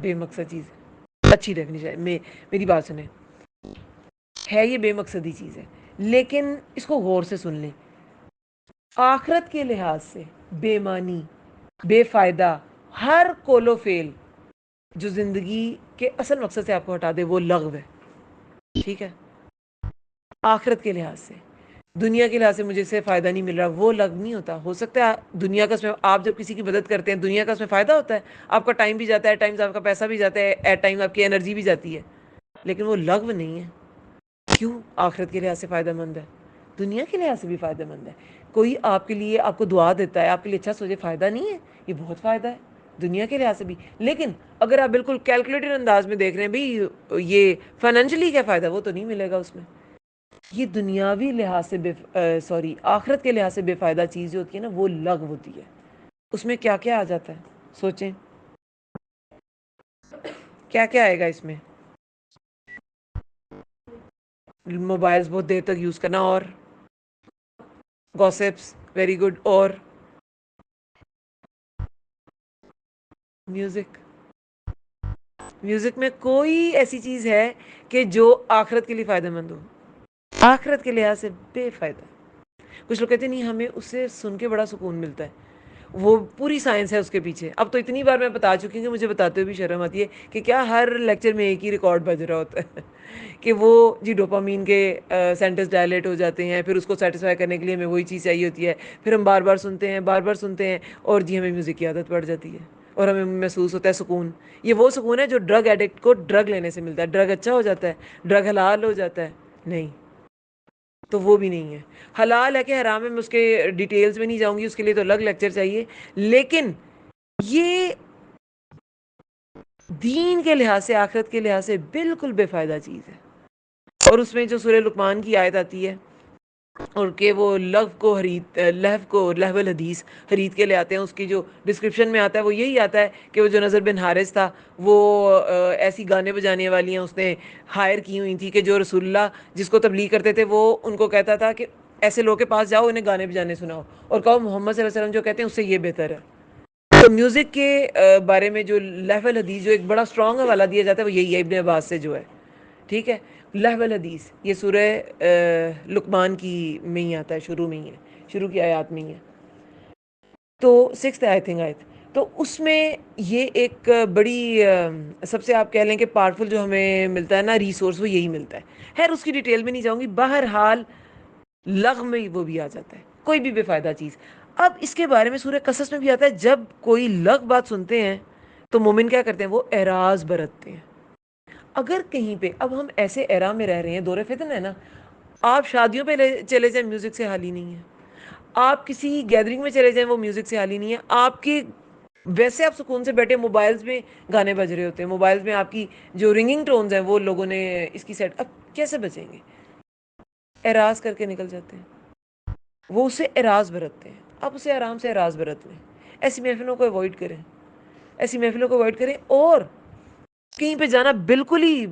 Speaker 1: بے مقصد چیز. اچھی ڈیفینیشن ہے، میری بات سنیں، ہے یہ بے مقصدی چیز ہے، لیکن اس کو غور سے سن لیں. آخرت کے لحاظ سے بے معنی، بے فائدہ، ہر کول و فیل جو زندگی کے اصل مقصد سے آپ کو ہٹا دے، وہ لغو ہے. ٹھیک ہے، آخرت کے لحاظ سے. دنیا کے لحاظ سے مجھے اس سے فائدہ نہیں مل رہا، وہ لغو نہیں ہوتا. ہو سکتا ہے دنیا کا اس میں، آپ جب کسی کی مدد کرتے ہیں دنیا کا اس میں فائدہ ہوتا ہے، آپ کا ٹائم بھی جاتا ہے، ایٹ ٹائمز آپ کا پیسہ بھی جاتا ہے، ایٹ ٹائم آپ کی انرجی بھی جاتی ہے، لیکن وہ لغو نہیں ہے. کیوں؟ آخرت کے لحاظ سے فائدہ مند ہے، دنیا کے لحاظ سے بھی فائدہ مند ہے. کوئی آپ کے لیے، آپ کو دعا دیتا ہے، آپ کے لیے اچھا سوچے، فائدہ نہیں ہے؟ یہ بہت فائدہ ہے دنیا کے لحاظ سے بھی. لیکن اگر آپ بالکل کیلکولیٹڈ انداز میں دیکھ رہے ہیں بھئی یہ فائنینشلی کیا فائدہ، وہ تو نہیں ملے گا اس میں. یہ دنیاوی لحاظ سے آخرت کے لحاظ سے بے فائدہ چیز جو ہوتی ہے نا، وہ لغو ہوتی ہے. اس میں کیا کیا آ جاتا ہے، سوچیں کیا کیا آئے گا اس میں؟ موبائلز بہت دیر تک یوز کرنا، اور گوسپس، ویری گڈ، اور میوزک میں کوئی ایسی چیز ہے کہ جو آخرت کے لیے فائدہ مند ہو؟ آخرت کے لحاظ سے بے فائدہ. کچھ لوگ کہتے ہیں نہیں ہمیں اس سے سن کے بڑا سکون ملتا ہے، وہ پوری سائنس ہے اس کے پیچھے. اب تو اتنی بار میں بتا چکی ہوں کہ مجھے بتاتے ہوئے بھی شرم آتی ہے کہ کیا ہر لیکچر میں ایک ہی ریکارڈ بج رہا ہوتا ہے کہ وہ جی ڈوپامین کے سینٹرز ڈائلیٹ ہو جاتے ہیں، پھر اس کو سیٹسفائی کرنے کے لیے ہمیں وہی چیز چاہیے ہوتی ہے، پھر ہم بار بار سنتے ہیں، اور جی ہمیں میوزک کی عادت پڑ جاتی ہے، اور ہمیں محسوس ہوتا ہے سکون. یہ وہ سکون ہے جو ڈرگ ایڈکٹ کو ڈرگ لینے سے ملتا ہے. ڈرگ اچھا ہو جاتا ہے، ڈرگ حلال ہو جاتا ہے؟ نہیں، تو وہ بھی نہیں ہے. حلال ہے کہ حرام ہے، میں اس کے ڈیٹیلز میں نہیں جاؤں گی، اس کے لیے تو الگ لیکچر چاہیے. لیکن یہ دین کے لحاظ سے، آخرت کے لحاظ سے بالکل بے فائدہ چیز ہے. اور اس میں جو سورہ لقمان کی آیت آتی ہے، اور کہ وہ لہو الحدیث حدیث کے لے آتے ہیں، اس کی جو ڈسکرپشن میں آتا ہے وہ یہی آتا ہے کہ وہ جو نضر بن حارث تھا، وہ ایسی گانے بجانے والی ہیں اس نے ہائر کی ہوئی تھی کہ جو رسول اللہ جس کو تبلیغ کرتے تھے وہ ان کو کہتا تھا کہ ایسے لوگوں کے پاس جاؤ، انہیں گانے بجانے سناؤ، اور کہو محمد صلی اللہ علیہ وسلم جو کہتے ہیں اس سے یہ بہتر ہے. تو میوزک کے بارے میں جو لہو الحدیث جو ایک بڑا اسٹرانگ حوالہ دیا جاتا ہے وہ یہی ہے ابن عباس سے جو ہے، ٹھیک ہے. لہو الحدیث یہ سورہ لقمان کی میں ہی آتا ہے، شروع میں ہی ہے، شروع کی آیات میں ہی ہے. تو 6th آئی تھنک آیت. تو اس میں یہ ایک بڑی سب سے آپ کہہ لیں کہ پاورفل جو ہمیں ملتا ہے نا ریسورس، وہ یہی ملتا ہے. خیر اس کی ڈیٹیل میں نہیں جاؤں گی، بہرحال لغو میں وہ بھی آ جاتا ہے، کوئی بھی بے فائدہ چیز. اب اس کے بارے میں سورہ قصص میں بھی آتا ہے، جب کوئی لغو بات سنتے ہیں تو مومن کیا کرتے ہیں؟ وہ اعراض برتتے ہیں. اگر کہیں پہ اب ہم ایسے ایرا میں رہ رہے ہیں، دور فتن ہے نا، آپ شادیوں پہ چلے جائیں میوزک سے حال ہی نہیں ہے، آپ کسی گیدرنگ میں چلے جائیں وہ میوزک سے حال ہی نہیں ہے. آپ کی ویسے آپ سکون سے بیٹھے، موبائلز میں گانے بج رہے ہوتے ہیں، موبائلز میں آپ کی جو رنگنگ ٹونز ہیں وہ لوگوں نے اس کی سیٹ، اب کیسے بچیں گے؟ اعراض کر کے نکل جاتے ہیں، وہ اسے اعراض برتتے ہیں. آپ اسے آرام سے اعراض برت لیں. ایسی محفلوں کو اوائڈ کریں، ایسی محفلوں کو اوائڈ کریں. اور کہیں پہ جانا بالکل ہی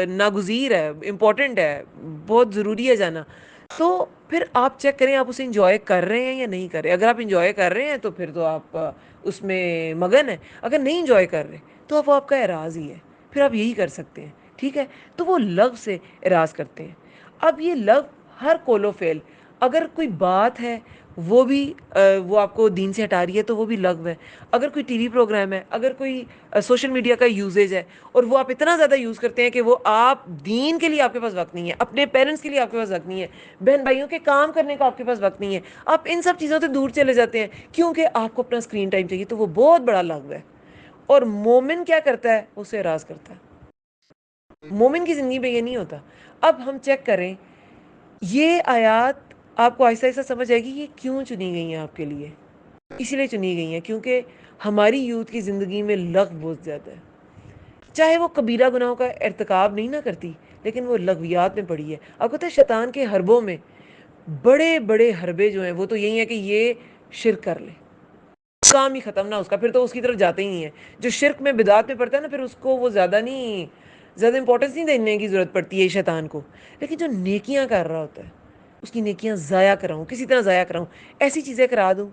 Speaker 1: ناگزیر ہے، امپورٹنٹ ہے، بہت ضروری ہے جانا، تو پھر آپ چیک کریں آپ اسے انجوائے کر رہے ہیں یا نہیں کر رہے. اگر آپ انجوائے کر رہے ہیں تو پھر تو آپ اس میں مگن ہیں. اگر نہیں انجوائے کر رہے تو وہ آپ کا اعراض ہی ہے، پھر آپ یہی کر سکتے ہیں، ٹھیک ہے. تو وہ لغو سے اعراض کرتے ہیں. اب یہ لغو ہر قول و فعل، اگر کوئی بات ہے وہ بھی وہ آپ کو دین سے ہٹا رہی ہے تو وہ بھی لغو ہے. اگر کوئی ٹی وی پروگرام ہے، اگر کوئی سوشل میڈیا کا یوزیج ہے اور وہ آپ اتنا زیادہ یوز کرتے ہیں کہ وہ آپ دین کے لیے آپ کے پاس وقت نہیں ہے، اپنے پیرنٹس کے لیے آپ کے پاس وقت نہیں ہے، بہن بھائیوں کے کام کرنے کا آپ کے پاس وقت نہیں ہے، آپ ان سب چیزوں سے دور چلے جاتے ہیں کیونکہ آپ کو اپنا اسکرین ٹائم چاہیے، تو وہ بہت بڑا لغو ہے. اور مومن کیا کرتا ہے؟ اسے اعراض کرتا ہے. مومن کی زندگی میں یہ نہیں ہوتا. اب ہم چیک کریں یہ آیات، آپ کو آہستہ آہستہ سمجھ آئے گی یہ کیوں چنی گئی ہیں آپ کے لیے. اسی لیے چنی گئی ہیں کیونکہ ہماری یوتھ کی زندگی میں لغو بہت زیادہ ہے. چاہے وہ کبیرہ گناہوں کا ارتکاب نہیں نہ کرتی، لیکن وہ لغویات میں پڑی ہے. آپ کو پتہ ہے شیطان کے حربوں میں بڑے بڑے حربے جو ہیں وہ تو یہی ہیں کہ یہ شرک کر لے، کام ہی ختم نہ اس کا، پھر تو اس کی طرف جاتے ہی نہیں ہیں. جو شرک میں بدعات میں پڑتا ہے نا، پھر اس کو وہ زیادہ امپورٹنس نہیں دینے کی ضرورت پڑتی ہے شیطان کو. لیکن جو نیکیاں کر رہا ہوتا ہے، اس کی نیکیاں ضائع کراؤں، کسی طرح ضائع کراؤں، ایسی چیزیں کرا دوں.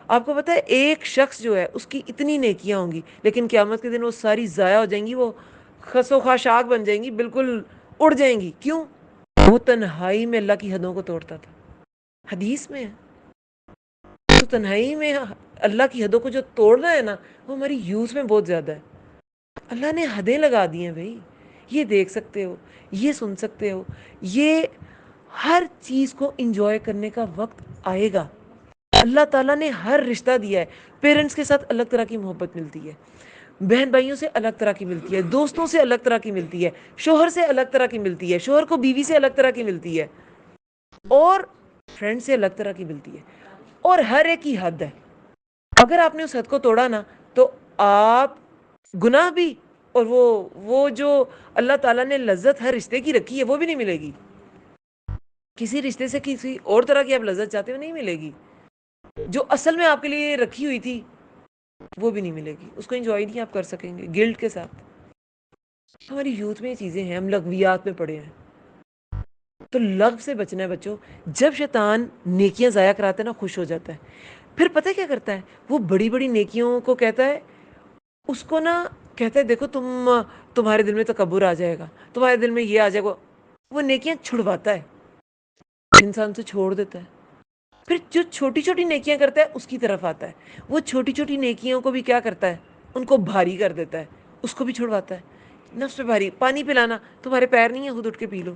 Speaker 1: آپ کو پتہ ہے ایک شخص جو ہے اس کی اتنی نیکیاں ہوں گی لیکن قیامت کے دن وہ ساری ضائع ہو جائیں گی، وہ خس و خاشاک بن جائیں گی، بالکل اڑ جائیں گی. کیوں؟ وہ تنہائی میں اللہ کی حدوں کو توڑتا تھا. حدیث میں ہے تو تنہائی میں اللہ کی حدوں کو جو توڑنا ہے نا، وہ ہماری یوز میں بہت زیادہ ہے. اللہ نے حدیں لگا دی ہیں بھائی، یہ دیکھ سکتے ہو، یہ سن سکتے ہو، یہ ہر چیز کو انجوائے کرنے کا وقت آئے گا. اللہ تعالیٰ نے ہر رشتہ دیا ہے. پیرنٹس کے ساتھ الگ طرح کی محبت ملتی ہے، بہن بھائیوں سے الگ طرح کی ملتی ہے، دوستوں سے الگ طرح کی ملتی ہے، شوہر سے الگ طرح کی ملتی ہے، شوہر کو بیوی سے الگ طرح کی ملتی ہے، اور فرینڈ سے الگ طرح کی ملتی ہے. اور ہر ایک کی حد ہے. اگر آپ نے اس حد کو توڑا نا تو آپ گناہ بھی، اور وہ جو اللہ تعالیٰ نے لذت ہر رشتے کی رکھی ہے وہ بھی نہیں ملے گی. کسی رشتے سے کسی اور طرح کی آپ لذت چاہتے ہو نہیں ملے گی. جو اصل میں آپ کے لیے رکھی ہوئی تھی وہ بھی نہیں ملے گی، اس کو انجوائے نہیں آپ کر سکیں گے گلٹ کے ساتھ. ہماری یوتھ میں یہ چیزیں ہیں، ہم لغویات میں پڑے ہیں. تو لغو سے بچنا ہے بچوں. جب شیطان نیکیاں ضائع کراتا ہے نا، خوش ہو جاتا ہے، پھر پتہ کیا کرتا ہے؟ وہ بڑی بڑی نیکیوں کو کہتا ہے، اس کو نا کہتا ہے دیکھو تمہارے دل میں تکبر آ جائے گا، تمہارے دل میں یہ آ جائے گا. وہ نیکیاں چھڑواتا ہے، انسان سے چھوڑ دیتا ہے. پھر جو چھوٹی چھوٹی نیکیاں کرتا ہے اس کی طرف آتا ہے. وہ چھوٹی چھوٹی نیکیوں کو بھی کیا کرتا ہے؟ ان کو بھاری کر دیتا ہے، اس کو بھی چھڑواتا ہے. نفس پہ بھاری، پانی پلانا، تمہارے پیر نہیں ہیں خود اٹھ کے پی لو.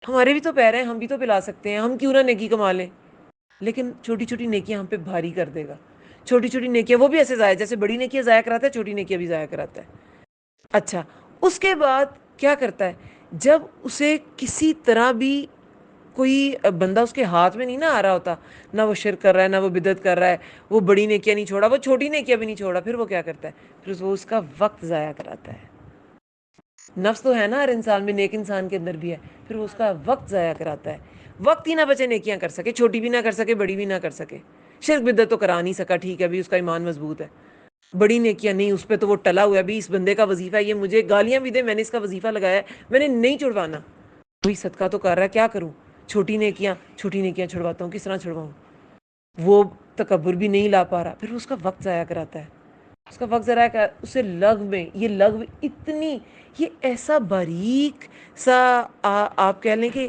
Speaker 1: ہمارے بھی تو پیر ہیں، ہم بھی تو پلا سکتے ہیں، ہم کیوں نہ نیکی کما لیں. لیکن چھوٹی چھوٹی نیکیاں ہم پہ بھاری کر دے گا. چھوٹی چھوٹی نیکیاں وہ بھی ایسے ضائع، جیسے بڑی نیکیاں ضائع کراتا ہے، چھوٹی نیکیاں بھی ضائع کراتا ہے. اچھا، اس کے بعد کیا کرتا ہے؟ جب اسے کسی طرح بھی کوئی بندہ اس کے ہاتھ میں نہیں نہ آ رہا ہوتا، نہ وہ شرک کر رہا ہے، نہ وہ بدعت کر رہا ہے، وہ بڑی نیکیاں نہیں چھوڑا، وہ چھوٹی نیکیاں بھی نہیں چھوڑا، پھر وہ کیا کرتا ہے؟ پھر وہ اس کا وقت ضائع کراتا ہے. نفس تو ہے نا ہر انسان میں، نیک انسان کے اندر بھی ہے، پھر وہ اس کا وقت ضائع کراتا ہے. وقت ہی نہ بچے نیکیاں کر سکے، چھوٹی بھی نہ کر سکے، بڑی بھی نہ کر سکے. شرک بدعت تو کرا نہیں سکا، ٹھیک ہے ابھی اس کا ایمان مضبوط ہے. بڑی نیکیاں نہیں، اس پہ تو وہ ٹلا ہوا ہے. ابھی اس بندے کا وظیفہ ہے، یہ مجھے گالیاں بھی دے، میں نے اس کا وظیفہ لگایا ہے، میں نے نہیں چھڑوانا. وہی صدقہ تو کر رہا ہے، کیا کروں؟ چھوٹی نیکیاں چھڑواتا ہوں. کس طرح چھڑواؤں؟ وہ تکبر بھی نہیں لا پا رہا، پھر اس کا وقت ضائع کراتا ہے. اس کا وقت ضائع کر اسے لغو میں، یہ لغو اتنی، یہ ایسا باریک سا آپ کہہ لیں کہ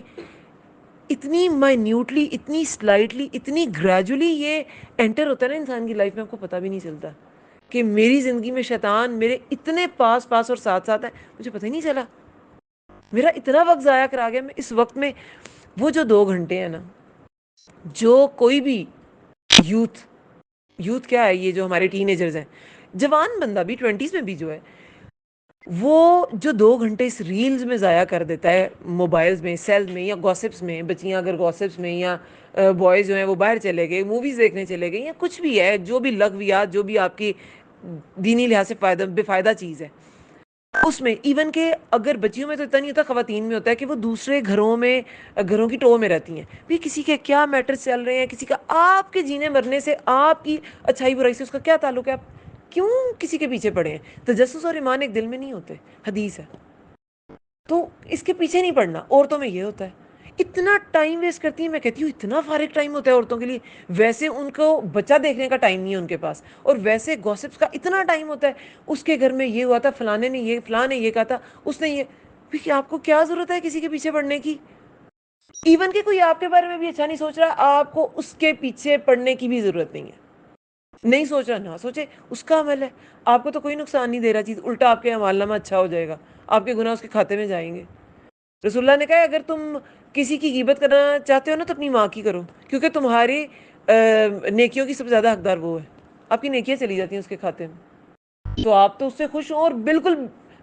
Speaker 1: اتنی مائنیوٹلی، اتنی سلائٹلی، اتنی گریجولی یہ انٹر ہوتا ہے نا انسان کی لائف میں، آپ کو پتہ بھی نہیں چلتا کہ میری زندگی میں شیطان میرے اتنے پاس پاس اور ساتھ ساتھ ہے، مجھے پتہ ہی نہیں چلا، میرا اتنا وقت ضائع کرا گیا میں اس وقت میں۔ وہ جو 2 گھنٹے ہیں نا، جو کوئی بھی یوتھ کیا ہے، یہ جو ہمارے ٹین ایجرز ہیں، جوان بندہ بھی 20s میں بھی جو ہے، وہ جو 2 گھنٹے اس ریلز میں ضائع کر دیتا ہے، موبائلز میں، سیل میں، یا گوسپس میں، بچیاں اگر گوسپس میں، یا بوائز جو ہیں وہ باہر چلے گئے، موویز دیکھنے چلے گئے، یا کچھ بھی ہے، جو بھی لغویات، جو بھی آپ کی دینی لحاظ سے بے فائدہ چیز ہے، اس میں ایون کہ اگر بچیوں میں تو اتنا نہیں ہوتا، خواتین میں ہوتا ہے کہ وہ دوسرے گھروں کی ٹو میں رہتی ہیں بھی، کسی کے کیا میٹرز چل رہے ہیں، کسی کا آپ کے جینے مرنے سے، آپ کی اچھائی برائی سے اس کا کیا تعلق ہے، آپ کیوں کسی کے پیچھے پڑے ہیں؟ تجسس اور ایمان ایک دل میں نہیں ہوتے، حدیث ہے، تو اس کے پیچھے نہیں پڑنا۔ عورتوں میں یہ ہوتا ہے، اتنا ٹائم ویسٹ کرتی ہیں، میں کہتی ہوں اتنا فارغ ٹائم ہوتا ہے عورتوں کے لیے، ویسے ان کو بچہ دیکھنے کا ٹائم نہیں ہے ان کے پاس، اور ویسے گوسپس کا اتنا ٹائم ہوتا ہے، اس کے گھر میں یہ ہوا تھا، فلانے نے یہ، فلاں نے یہ کہا تھا، اس نے یہ بھی، آپ کو کیا ضرورت ہے کسی کے پیچھے پڑنے کی؟ ایون کہ کوئی آپ کے بارے میں بھی اچھا نہیں سوچ رہا، آپ کو اس کے پیچھے پڑنے کی بھی ضرورت نہیں ہے، نہیں سوچ رہا نہ سوچے، اس کا عمل ہے، آپ کو تو کوئی نقصان نہیں دے رہا چیز، الٹا آپ کے اعمال نامہ اچھا ہو جائے گا، آپ کے گناہ اس کے کھاتے میں جائیں گے۔ رسول اللہ نے کہا اگر تم کسی کی غیبت کرنا چاہتے ہو نا تو اپنی ماں کی کرو، کیونکہ تمہاری نیکیوں کی سب سے زیادہ حقدار وہ ہے، آپ کی نیکیاں چلی جاتی ہیں اس کے کھاتے میں، تو آپ تو اس سے خوش ہوں اور بالکل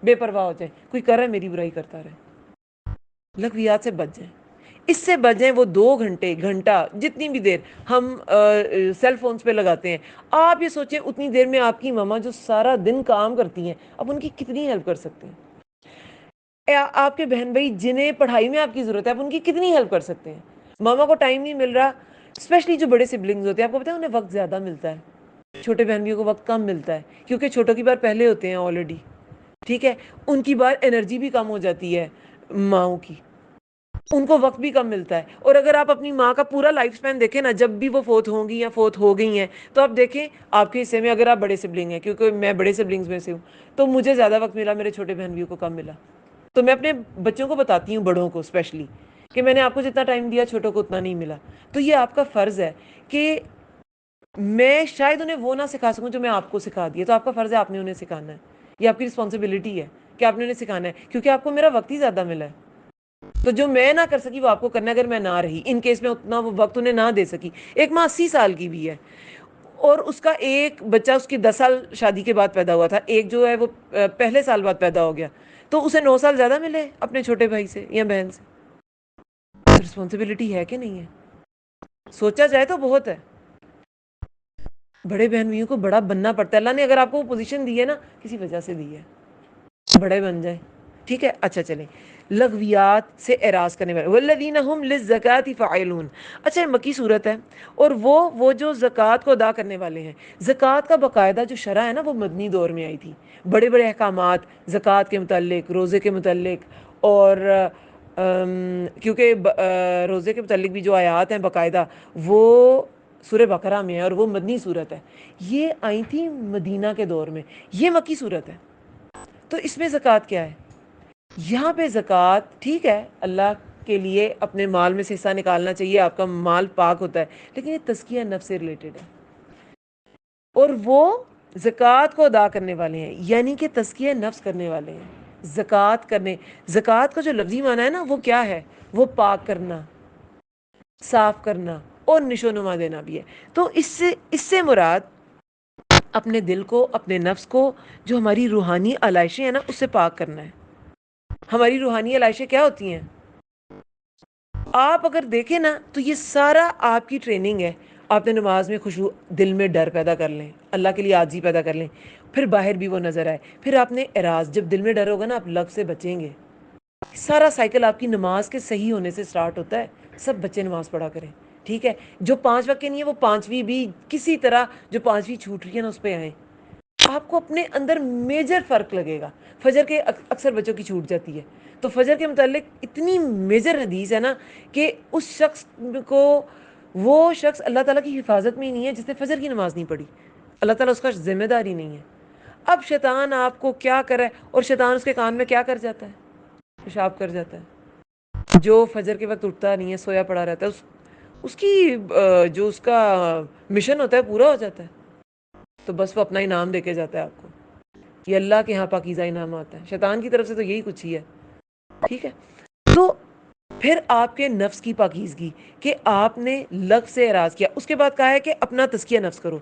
Speaker 1: بے پرواہ ہو جائیں، کوئی کر رہا ہے میری برائی کرتا رہے، لغویات سے بچ جائیں، اس سے بچ جائیں۔ وہ 2 گھنٹہ جتنی بھی دیر ہم سیل فونز پہ لگاتے ہیں، آپ یہ سوچیں اتنی دیر میں آپ کی ماما جو سارا دن کام کرتی ہیں، آپ ان کی کتنی ہیلپ کر سکتے ہیں؟ آپ کے بہن بھائی جنہیں پڑھائی میں آپ کی ضرورت ہے، آپ ان کی کتنی ہیلپ کر سکتے ہیں؟ ماما کو ٹائم نہیں مل رہا، اسپیشلی جو بڑے سبلنگز ہوتے ہیں، آپ کو پتا ہے انہیں وقت زیادہ ملتا ہے، چھوٹے بہن بھائیوں کو وقت کم ملتا ہے، کیونکہ چھوٹوں کی بار پہلے ہوتے ہیں آلریڈی، ٹھیک ہے، ان کی بار انرجی بھی کم ہو جاتی ہے ماؤں کی، ان کو وقت بھی کم ملتا ہے۔ اور اگر آپ اپنی ماں کا پورا لائف سپین دیکھیں نا، جب بھی وہ فوت ہوں گی یا فوت ہو گئی ہیں، تو آپ دیکھیں آپ کے حصے میں، اگر آپ بڑے سبلنگ ہیں، کیونکہ میں بڑے سبلنگز میں سے ہوں، تو مجھے زیادہ وقت ملا، میرے چھوٹے بہن بھائیوں کو کم ملا، تو میں اپنے بچوں کو بتاتی ہوں، بڑوں کو اسپیشلی، کہ میں نے آپ کو جتنا ٹائم دیا چھوٹوں کو اتنا نہیں ملا، تو یہ آپ کا فرض ہے کہ میں شاید انہیں وہ نہ سکھا سکوں جو میں آپ کو سکھا دیا، تو آپ کا فرض ہے آپ نے انہیں سکھانا ہے، یہ آپ کی رسپانسبلٹی ہے کہ آپ نے انہیں سکھانا ہے، کیونکہ آپ کو میرا وقت ہی زیادہ ملا ہے، تو جو میں نہ کر سکی وہ آپ کو کرنا ہے، اگر میں نہ رہی، ان کیس میں اتنا وہ وقت انہیں نہ دے سکی۔ ایک ماں 80 سال کی بھی ہے، اور اس کا ایک بچہ اس کی 10 سال شادی کے بعد پیدا ہوا تھا، ایک جو ہے وہ پہلے سال بعد پیدا ہو گیا، تو اسے 9 سال زیادہ ملے اپنے چھوٹے بھائی سے یا بہن سے، رسپانسبلٹی ہے کہ نہیں ہے؟ سوچا جائے تو بہت ہے، بڑے بہن بھائیوں کو بڑا بننا پڑتا ہے، اللہ نے اگر آپ کو وہ پوزیشن دی ہے نا، کسی وجہ سے دی ہے، بڑے بن جائیں، ٹھیک ہے۔ اچھا چلیں، لغویات سے اعراض کرنے والے، والذین هم للزکاۃ فاعلون، اچھا یہ مکی صورت ہے، اور وہ جو زکوٰۃ کو ادا کرنے والے ہیں، زکوٰۃ کا باقاعدہ جو شرح ہے نا، وہ مدنی دور میں آئی تھی، بڑے بڑے احکامات زکوٰۃ کے متعلق، روزے کے متعلق، اور کیونکہ روزے کے متعلق بھی جو آیات ہیں باقاعدہ، وہ سورہ بقرہ میں ہے، اور وہ مدنی صورت ہے، یہ آئی تھی مدینہ کے دور میں، یہ مکی صورت ہے، تو اس میں زکوٰۃ کیا ہے؟ یہاں پہ زکوٰۃ ٹھیک ہے، اللہ کے لیے اپنے مال میں سے حصہ نکالنا چاہیے، آپ کا مال پاک ہوتا ہے، لیکن یہ تزکیہ نفس سے ریلیٹڈ ہے، اور وہ زکوٰۃ کو ادا کرنے والے ہیں، یعنی کہ تزکیہ نفس کرنے والے ہیں، زکوٰۃ کا جو لفظی معنی ہے نا، وہ کیا ہے؟ وہ پاک کرنا، صاف کرنا، اور نشو و نما دینا بھی ہے، تو اس سے مراد اپنے دل کو، اپنے نفس کو، جو ہماری روحانی علائشیں ہیں نا، اس سے پاک کرنا ہے۔ ہماری روحانی علائشیں کیا ہوتی ہیں؟ آپ اگر دیکھیں نا، تو یہ سارا آپ کی ٹریننگ ہے، آپ نے نماز میں خوشو، دل میں ڈر پیدا کر لیں، اللہ کے لیے عاجزی پیدا کر لیں، پھر باہر بھی وہ نظر آئے، پھر آپ نے اعراض، جب دل میں ڈر ہوگا نا، آپ لفظ سے بچیں گے، سارا سائیکل آپ کی نماز کے صحیح ہونے سے سٹارٹ ہوتا ہے۔ سب بچے نماز پڑھا کریں، ٹھیک ہے، جو 5 وقت کے نہیں ہے وہ 5ویں بھی کسی طرح، جو 5ویں چھوٹ رہی ہے نا اس پہ آئیں، آپ کو اپنے اندر میجر فرق لگے گا۔ فجر کے اکثر بچوں کی چھوٹ جاتی ہے، تو فجر کے متعلق اتنی میجر حدیث ہے نا کہ اس شخص کو، وہ شخص اللہ تعالیٰ کی حفاظت میں ہی نہیں ہے جس نے فجر کی نماز نہیں پڑھی، اللہ تعالیٰ اس کا ذمہ دار ہی نہیں ہے۔ اب شیطان آپ کو کیا کرے، اور شیطان اس کے کان میں کیا کر جاتا ہے؟ پیشاب کر جاتا ہے. جو فجر کے وقت اٹھتا نہیں ہے، سویا پڑا رہتا ہے، اس کی جو اس کا مشن ہوتا ہے پورا ہو جاتا ہے. تو بس وہ اپنا انعام دے کے جاتا ہے آپ کو. یہ اللہ کے ہاں پاکیزہ انعام آتا ہے. شیطان کی طرف سے تو یہی کچھ ہی ہے. ٹھیک ہے. تو پھر آپ کے نفس کی پاکیزگی کہ آپ نے لغو سے اعراض کیا. اس کے بعد کہا ہے کہ اپنا تزکیہ نفس کرو.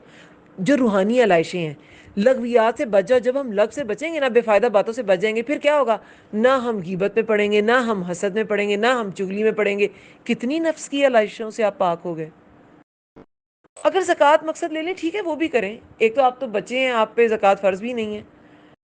Speaker 1: جو روحانی علائشیں ہیں، لغویات سے بچ جاؤ. جب ہم لغو سے بچیں گے نا، بے فائدہ باتوں سے بچ جائیں گے، پھر کیا ہوگا؟ نہ ہم غیبت میں پڑیں گے، نہ ہم حسد میں پڑیں گے، نہ ہم چغلی میں پڑیں گے. کتنی نفس کی علائشوں سے آپ پاک ہو گئے. اگر زکوٰۃ مقصد لے لیں، ٹھیک ہے وہ بھی کریں. ایک تو آپ تو بچے ہیں، آپ پہ زکوٰۃ فرض بھی نہیں ہے،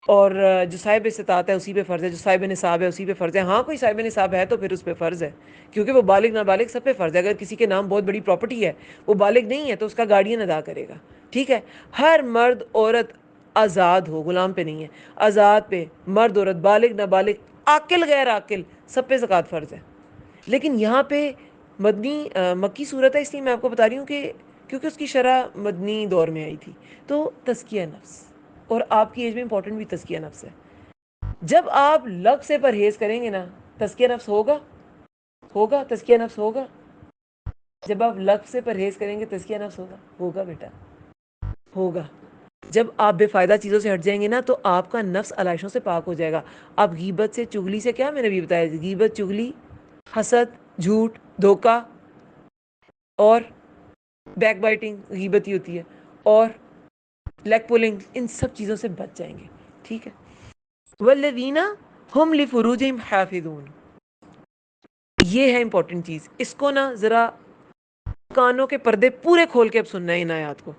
Speaker 1: اور جو صاحب استطاعت ہے اسی پہ فرض ہے، جو صاحب نصاب ہے اسی پہ فرض ہے. ہاں کوئی صاحب نصاب ہے تو پھر اس پہ فرض ہے، کیونکہ وہ بالغ نابالغ سب پہ فرض ہے. اگر کسی کے نام بہت بڑی پراپرٹی ہے، وہ بالغ نہیں ہے، تو اس کا گارڈین ادا کرے گا. ٹھیک ہے. ہر مرد عورت آزاد ہو، غلام پہ نہیں ہے، آزاد پہ، مرد عورت، بالغ نابالغ، عاقل غیر عاقل، سب پہ زکوٰۃ فرض ہے. لیکن یہاں پہ مکی صورت ہے، اس لیے میں آپ کو بتا رہی ہوں کہ کیونکہ اس کی شرح مدنی دور میں آئی تھی. تو تزکیہ نفس، اور آپ کی ایج میں امپورٹنٹ بھی تزکیہ نفس ہے. جب آپ لغو سے پرہیز کریں گے نا، تزکیہ نفس ہوگا تزکیہ نفس ہوگا. جب آپ لغو سے پرہیز کریں گے، تزکیہ نفس ہوگا بیٹا، ہوگا. جب آپ بے فائدہ چیزوں سے ہٹ جائیں گے نا، تو آپ کا نفس علائشوں سے پاک ہو جائے گا. آپ غیبت سے، چغلی سے، کیا میں نے بھی بتایا، غیبت، چغلی، حسد، جھوٹ، دھوکہ، اور بیک بائٹنگ غیبت ہی ہوتی ہے، اور لیگ پولنگ، ان سب چیزوں سے بچ جائیں گے. ٹھیک ہے. والذین هم لفروجہم حافظون، یہ ہے امپورٹنٹ چیز. اس کو نا ذرا کانوں کے پردے پورے کھول کے اب سننا ہے ان آیات کو.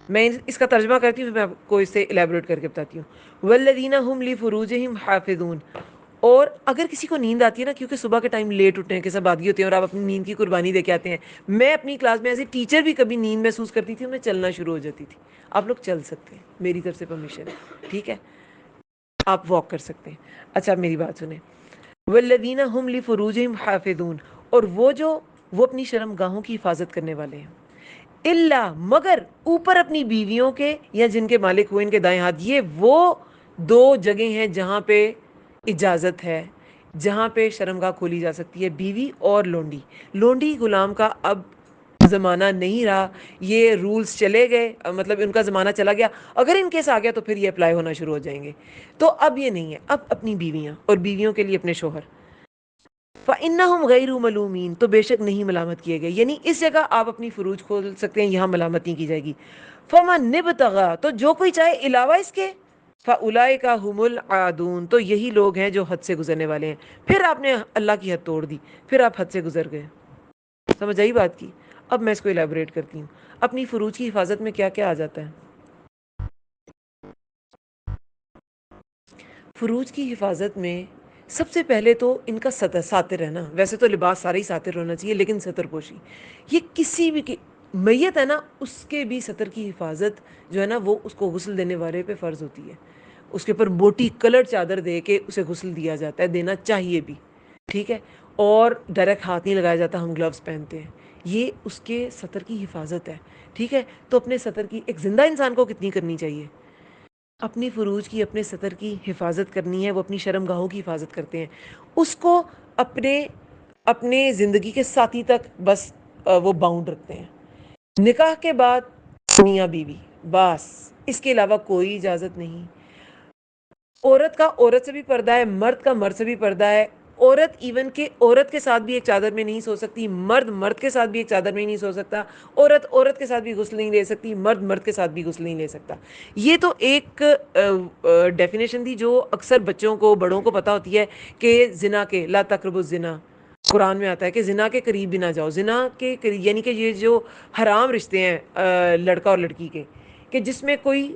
Speaker 1: میں اس کا ترجمہ کرتی ہوں، پھر میں آپ کو اس سے الیبوریٹ کر کے بتاتی ہوں. والذین هم لفروجہم حافظون. اور اگر کسی کو نیند آتی ہے نا، کیونکہ صبح کے ٹائم لیٹ اٹھتے ہیں کہ سب آدھی ہوتے ہیں، اور آپ اپنی نیند کی قربانی دے کے آتے ہیں. میں اپنی کلاس میں ایز اے ٹیچر بھی کبھی نیند محسوس کرتی تھی، میں چلنا شروع ہو جاتی تھی. آپ لوگ چل سکتے ہیں، میری طرف سے پرمیشن ہے. ٹھیک ہے، آپ واک کر سکتے ہیں. اچھا میری بات سنیں. والذین هم لفروجہم حافظون، اور وہ اپنی شرم گاہوں کی حفاظت کرنے والے ہیں. الا، مگر، اوپر اپنی بیویوں کے یا جن کے مالک ہوئے ان کے دائیں ہاتھ. یہ وہ دو جگہیں ہیں جہاں پہ اجازت ہے، جہاں پہ شرمگاہ کھولی جا سکتی ہے. بیوی اور لونڈی. لونڈی غلام کا اب زمانہ نہیں رہا، یہ رولز چلے گئے، مطلب ان کا زمانہ چلا گیا. اگر ان کیس آ گیا تو پھر یہ اپلائی ہونا شروع ہو جائیں گے. تو اب یہ نہیں ہے. اب اپنی بیویاں، اور بیویوں کے لیے اپنے شوہر. فَإِنَّهُمْ غَيْرُ مَلُومِينَ، تو بے شک نہیں ملامت کیے گئے. یعنی اس جگہ آپ اپنی فروج کھول سکتے ہیں، یہاں ملامت نہیں کی جائے گی. فَمَنِ ابْتَغَىٰ، تو جو کوئی چاہے علاوہ اس کے، فَأُولَٰئِکَ هُمُ الْعَادُونَ، تو یہی لوگ ہیں جو حد سے گزرنے والے ہیں. پھر آپ نے اللہ کی حد توڑ دی، پھر آپ حد سے گزر گئے. سمجھ آئی بات کی؟ اب میں اس کو الیبوریٹ کرتی ہوں. اپنی فروج کی حفاظت میں کیا کیا آ جاتا ہے؟ فروج کی حفاظت میں سب سے پہلے تو ان کا ساتر رہنا. ویسے تو لباس سارے ہی ساتر ہونا چاہیے، لیکن ستر پوشی، یہ کسی بھی میت ہے نا، اس کے بھی ستر کی حفاظت جو ہے نا، وہ اس کو غسل دینے والے پہ فرض ہوتی ہے. اس کے اوپر موٹی کلر چادر دے کے اسے غسل دیا جاتا ہے، دینا چاہیے بھی. ٹھیک ہے. اور ڈائریکٹ ہاتھ نہیں لگایا جاتا، ہم گلوز پہنتے ہیں. یہ اس کے ستر کی حفاظت ہے. ٹھیک ہے. تو اپنے ستر کی، ایک زندہ انسان کو کتنی کرنی چاہیے؟ اپنی فروج کی، اپنے ستر کی حفاظت کرنی ہے. وہ اپنی شرم گاہوں کی حفاظت کرتے ہیں. اس کو اپنے زندگی کے ساتھی تک بس وہ باؤنڈ رکھتے ہیں. نکاح کے بعد میاں بیوی، بس اس کے علاوہ کوئی اجازت نہیں. عورت کا عورت سے بھی پردہ ہے، مرد کا مرد سے بھی پردہ ہے. عورت ایون کہ عورت کے ساتھ بھی ایک چادر میں نہیں سو سکتی، مرد مرد کے ساتھ بھی ایک چادر میں نہیں سو سکتا. عورت عورت کے ساتھ بھی غسل نہیں لے سکتی، مرد مرد کے ساتھ بھی غسل نہیں لے سکتا. یہ تو ایک ڈیفینیشن تھی جو اکثر بچوں کو، بڑوں کو پتہ ہوتی ہے کہ زنا کے، لا تقربوا الزنا، قرآن میں آتا ہے کہ زنا کے قریب بھی نہ جاؤ. زنا کے قریب یعنی کہ یہ جو حرام رشتے ہیں لڑکا اور لڑکی کے، کہ جس میں کوئی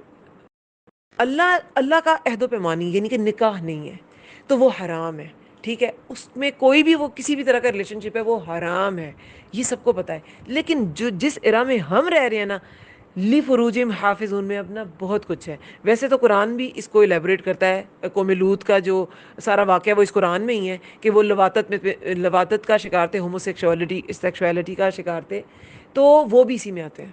Speaker 1: اللہ کا عہد و پیمانی یعنی کہ نکاح نہیں ہے، تو وہ حرام ہے. ٹھیک ہے. اس میں کوئی بھی، وہ کسی بھی طرح کا ریلیشن شپ ہے، وہ حرام ہے. یہ سب کو پتہ ہے. لیکن جس ایرا میں ہم رہ رہے ہیں نا، لی فروجہم حافظون میں اپنا بہت کچھ ہے. ویسے تو قرآن بھی اس کو الیبوریٹ کرتا ہے. قوم لوط کا جو سارا واقعہ وہ اس قرآن میں ہی ہے کہ وہ لواطت کا شکار تھے، ہومو سیکشوالٹی کا شکار تھے. تو وہ بھی اسی میں آتے ہیں.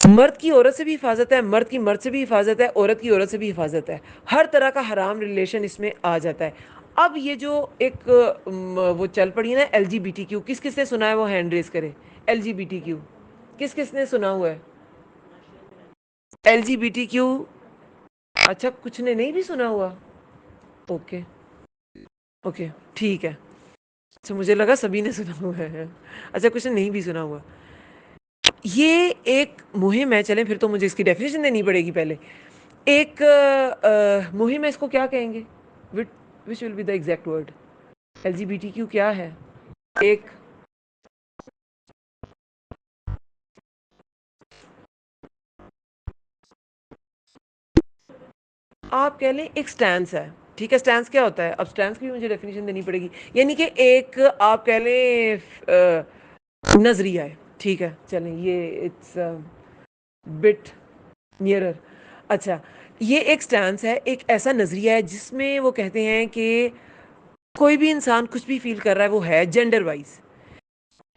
Speaker 1: مرد کی عورت سے بھی حفاظت ہے، مرد کی مرد سے بھی حفاظت ہے، عورت کی عورت سے بھی حفاظت ہے، ہر طرح کا حرام ریلیشن اس میں آ جاتا ہے۔ اب یہ جو ایک وہ چل پڑی ہے نا ایل جی بی ٹی کیو، کس کس نے سنا ہے وہ ہینڈ ریز کرے؟ ایل جی بی ٹی کیو کس کس نے سنا ہوا ہے؟ ایل جی بی ٹی کیو، اچھا کچھ نے نہیں بھی سنا ہوا؟ اوکے اوکے ٹھیک ہے، اچھا مجھے لگا سبھی نے سنا ہوا ہے، اچھا کچھ نے نہیں بھی سنا ہوا۔ یہ ایک مہم ہے، چلیں پھر تو مجھے اس کی ڈیفینیشن دینی پڑے گی پہلے۔ ایک مہم ہے، اس کو کیا کہیں گے؟ Which will be the exact word? L G B T Q کیا ہے؟ ایک آپ کہہ لیں ایک سٹینس ہے، ٹھیک ہے؟ سٹینس کیا ہوتا ہے؟ اب سٹینس کی بھی مجھے ڈیفینیشن دینی پڑے گی، یعنی کہ ایک آپ کہہ لیں نظریہ ہے، ٹھیک ہے؟ چلیں یہ اٹس بٹ نیئرر۔ اچھا یہ ایک سٹینس ہے، ایک ایسا نظریہ ہے جس میں وہ کہتے ہیں کہ کوئی بھی انسان کچھ بھی فیل کر رہا ہے وہ ہے جینڈر وائز،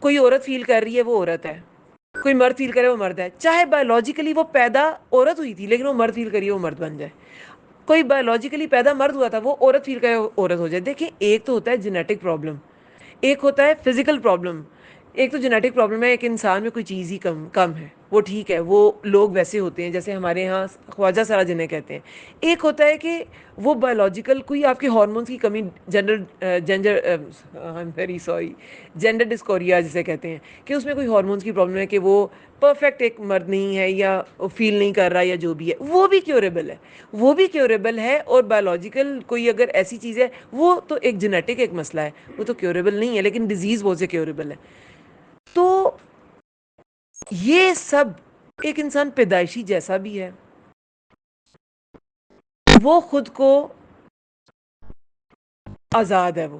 Speaker 1: کوئی عورت فیل کر رہی ہے وہ عورت ہے، کوئی مرد فیل کرے وہ مرد ہے، چاہے بایولوجیکلی وہ پیدا عورت ہوئی تھی لیکن وہ مرد فیل کریے وہ مرد بن جائے، کوئی بایولوجیکلی پیدا مرد ہوا تھا وہ عورت فیل کرے وہ عورت ہو جائے۔ دیکھیں ایک تو ہوتا ہے جینیٹک پرابلم، ایک ہوتا ہے فزیکل پرابلم۔ ایک تو جینیٹک پرابلم ہے، ایک انسان میں کوئی چیز ہی کم ہے، وہ ٹھیک ہے، وہ لوگ ویسے ہوتے ہیں جیسے ہمارے ہاں خواجہ سرا جنہیں کہتے ہیں۔ ایک ہوتا ہے کہ وہ بایولوجیکل کوئی آپ کے ہارمونس کی کمی، gender I am very sorry, gender dysphoria جسے کہتے ہیں، کہ اس میں کوئی ہارمونس کی پرابلم ہے کہ وہ پرفیکٹ ایک مرد نہیں ہے یا فیل نہیں کر رہا یا جو بھی ہے، وہ بھی کیوریبل ہے، وہ بھی کیوریبل ہے۔ اور بایولوجیکل کوئی اگر ایسی چیز ہے وہ تو ایک جینیٹک ایک مسئلہ ہے، وہ تو کیوریبل نہیں ہے، لیکن ڈیزیز وہ سے کیوریبل ہے۔ تو یہ سب ایک انسان پیدائشی جیسا بھی ہے، وہ خود کو آزاد ہے، وہ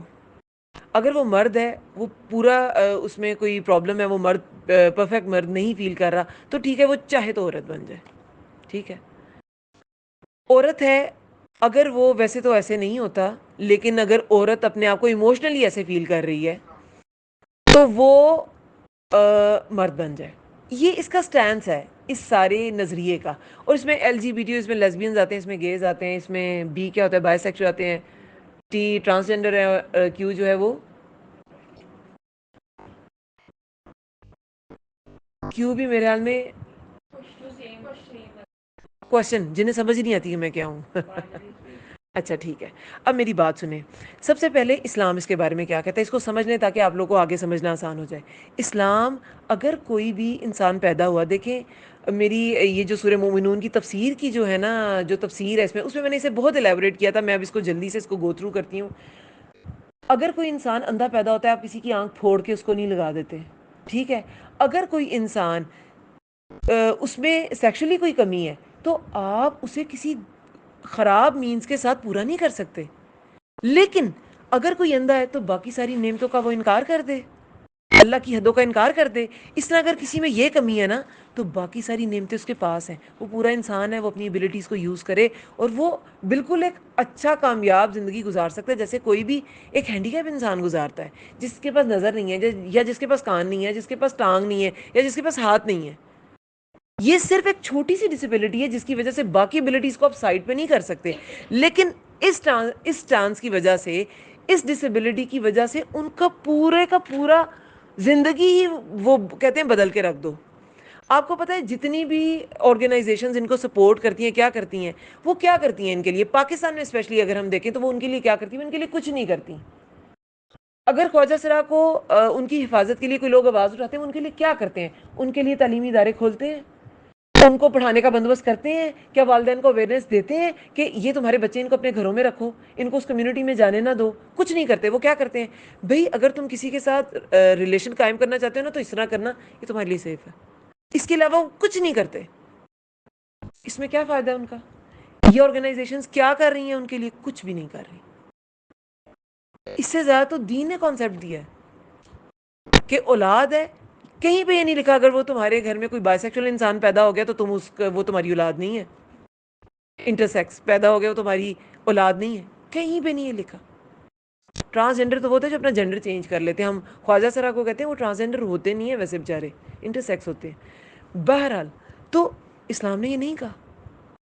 Speaker 1: اگر وہ مرد ہے وہ پورا اس میں کوئی پرابلم ہے، وہ مرد پرفیکٹ مرد نہیں فیل کر رہا تو ٹھیک ہے، وہ چاہے تو عورت بن جائے، ٹھیک ہے۔ عورت ہے اگر وہ ویسے تو ایسے نہیں ہوتا، لیکن اگر عورت اپنے آپ کو ایموشنلی ایسے فیل کر رہی ہے تو وہ مرد بن جائے۔ یہ اس کا سٹینس ہے اس سارے نظریے کا۔ اور اس میں ایل جی بی ٹی، اس میں لیسبینز آتے ہیں، اس میں گیز آتے ہیں، اس میں بی کیا ہوتا ہے، بائی سیکشل آتے ہیں، ٹی ٹرانسجینڈر ہے، کیو جو ہے وہ کیو بھی میرے حال میں کوشچن جنہیں سمجھ نہیں آتی کہ میں کیا ہوں اچھا ٹھیک ہے، اب میری بات سنیں۔ سب سے پہلے اسلام اس کے بارے میں کیا کہتا ہے، اس کو سمجھ لیں تاکہ آپ لوگوں کو آگے سمجھنا آسان ہو جائے۔ اسلام اگر کوئی بھی انسان پیدا ہوا، دیکھیں میری یہ جو سورہ مومنون کی تفسیر کی جو ہے نا، جو تفسیر ہے اس میں میں نے اسے بہت الیبوریٹ کیا تھا، میں اب اس کو جلدی سے اس کو گو تھرو کرتی ہوں۔ اگر کوئی انسان اندھا پیدا ہوتا ہے آپ کسی کی آنکھ پھوڑ کے اس کو نہیں لگا دیتے، ٹھیک ہے؟ اگر کوئی انسان اس میں سیکشلی کوئی کمی ہے تو آپ اسے کسی خراب مینز کے ساتھ پورا نہیں کر سکتے، لیکن اگر کوئی اندھا ہے تو باقی ساری نعمتوں کا وہ انکار کر دے، اللہ کی حدوں کا انکار کر دے۔ اس طرح اگر کسی میں یہ کمی ہے نا تو باقی ساری نعمتیں اس کے پاس ہیں، وہ پورا انسان ہے، وہ اپنی ایبلٹیز کو یوز کرے اور وہ بالکل ایک اچھا کامیاب زندگی گزار سکتا ہے جیسے کوئی بھی ایک ہینڈی کیپ انسان گزارتا ہے، جس کے پاس نظر نہیں ہے یا جس کے پاس کان نہیں ہے، جس کے پاس ٹانگ نہیں ہے یا جس کے پاس ہاتھ نہیں ہے۔ یہ صرف ایک چھوٹی سی ڈسیبلٹی ہے جس کی وجہ سے باقی ایبلٹیز کو آپ سائڈ پہ نہیں کر سکتے، لیکن اس چانس کی وجہ سے، اس ڈسیبلٹی کی وجہ سے ان کا پورے کا پورا زندگی ہی وہ کہتے ہیں بدل کے رکھ دو۔ آپ کو پتہ ہے جتنی بھی آرگنائزیشنز ان کو سپورٹ کرتی ہیں کیا کرتی ہیں، وہ کیا کرتی ہیں ان کے لیے، پاکستان میں اسپیشلی اگر ہم دیکھیں تو وہ ان کے لیے کیا کرتی ہیں، ان کے لیے کچھ نہیں کرتی۔ اگر خواجہ سرا کو ان کی حفاظت کے لیے کوئی لوگ آواز اٹھاتے ہیں، ان کے لیے کیا کرتے ہیں، ان کے لیے تعلیمی ادارے کھولتے ہیں، ان کو پڑھانے کا بندوبست کرتے ہیں، کیا والدین کو اویئرنیس دیتے ہیں کہ یہ تمہارے بچے ان کو اپنے گھروں میں رکھو، ان کو اس کمیونٹی میں جانے نہ دو، کچھ نہیں کرتے۔ وہ کیا کرتے ہیں، بھئی اگر تم کسی کے ساتھ ریلیشن قائم کرنا چاہتے ہو نا تو اس طرح کرنا، یہ تمہارے لیے سیف ہے، اس کے علاوہ وہ کچھ نہیں کرتے۔ اس میں کیا فائدہ ہے ان کا، یہ آرگنائزیشنز کیا کر رہی ہیں ان کے لیے، کچھ بھی نہیں کر رہی۔ اس سے زیادہ تو دین نے کانسیپٹ دیا ہے کہ اولاد ہے، کہیں پہ یہ نہیں لکھا اگر وہ تمہارے گھر میں کوئی بائی سیکشل انسان پیدا ہو گیا تو وہ تمہاری اولاد نہیں ہے، انٹرسیکس پیدا ہو گیا وہ تمہاری اولاد نہیں ہے، کہیں پہ نہیں ہے لکھا۔ ٹرانسجینڈر تو ہوتے ہیں جو اپنا جینڈر چینج کر لیتے ہیں، ہم خواجہ سرا کو کہتے ہیں وہ ٹرانسجینڈر ہوتے نہیں ہیں، ویسے بیچارے انٹرسیکس ہوتے ہیں۔ بہرحال تو اسلام نے یہ نہیں کہا.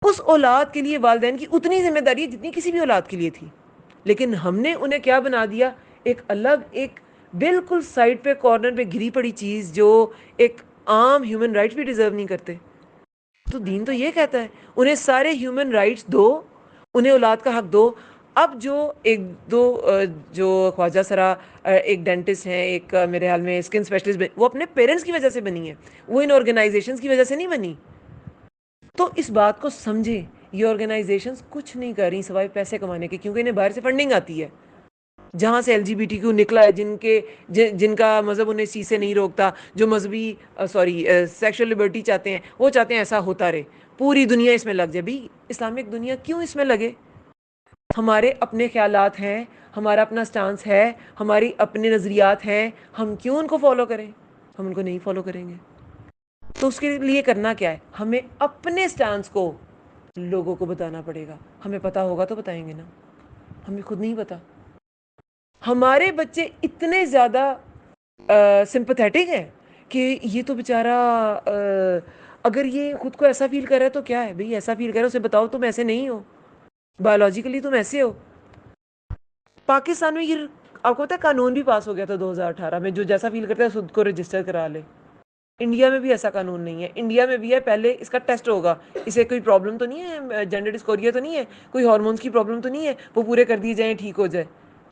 Speaker 1: اس اولاد کے لیے والدین کی اتنی ذمہ داری ہے جتنی کسی بھی اولاد کے لیے تھی, لیکن ہم نے انہیں کیا بنا دیا, ایک الگ, ایک بالکل سائڈ پہ, کارنر پہ گری پڑی چیز جو ایک عام ہیومن رائٹس بھی ڈیزرو نہیں کرتے. تو دین تو یہ کہتا ہے انہیں سارے ہیومن رائٹس دو, انہیں اولاد کا حق دو. اب جو ایک دو جو خواجہ سرا ایک ڈینٹسٹ ہیں, ایک میرے حال میں اسکن اسپیشلسٹ, وہ اپنے پیرنٹس کی وجہ سے بنی ہے, وہ ان آرگنائزیشنز کی وجہ سے نہیں بنی. تو اس بات کو سمجھیں, یہ آرگنائزیشنز کچھ نہیں کر رہی سوائے پیسے کمانے کے, کیونکہ انہیں باہر سے فنڈنگ آتی ہے. جہاں سے LGBTQ نکلا ہے, جن کا مذہب انہیں اسی سے نہیں روکتا, جو مذہبی سیکشل لبرٹی چاہتے ہیں, وہ چاہتے ہیں ایسا ہوتا رہے, پوری دنیا اس میں لگ جائے. بھی اسلامک دنیا کیوں اس میں لگے؟ ہمارے اپنے خیالات ہیں, ہمارا اپنا سٹانس ہے, ہماری اپنے نظریات ہیں, ہم کیوں ان کو فالو کریں؟ ہم ان کو نہیں فالو کریں گے. تو اس کے لیے کرنا کیا ہے, ہمیں اپنے سٹانس کو لوگوں کو بتانا پڑے گا. ہمیں پتا ہوگا تو بتائیں گے نا, ہمیں خود نہیں پتا. ہمارے بچے اتنے زیادہ سمپتھیٹک ہیں کہ یہ تو بیچارہ اگر یہ خود کو ایسا فیل کر رہا ہے تو کیا ہے بھئی, ایسا فیل کر رہا ہے اسے بتاؤ تم ایسے نہیں ہو, بایولوجیکلی تم ایسے ہو. پاکستان میں یہ آپ کو پتا ہے قانون بھی پاس ہو گیا تھا 2018 میں, جو جیسا فیل کرتا ہے خود کو رجسٹر کرا لے. انڈیا میں بھی ایسا قانون نہیں ہے. انڈیا میں بھی ہے, پہلے اس کا ٹیسٹ ہوگا, اسے کوئی پرابلم تو نہیں ہے, جینڈر ڈسکوریا تو نہیں ہے, کوئی ہارمونس کی پرابلم تو نہیں ہے, وہ پورے کر دیے جائیں ٹھیک ہو جائے.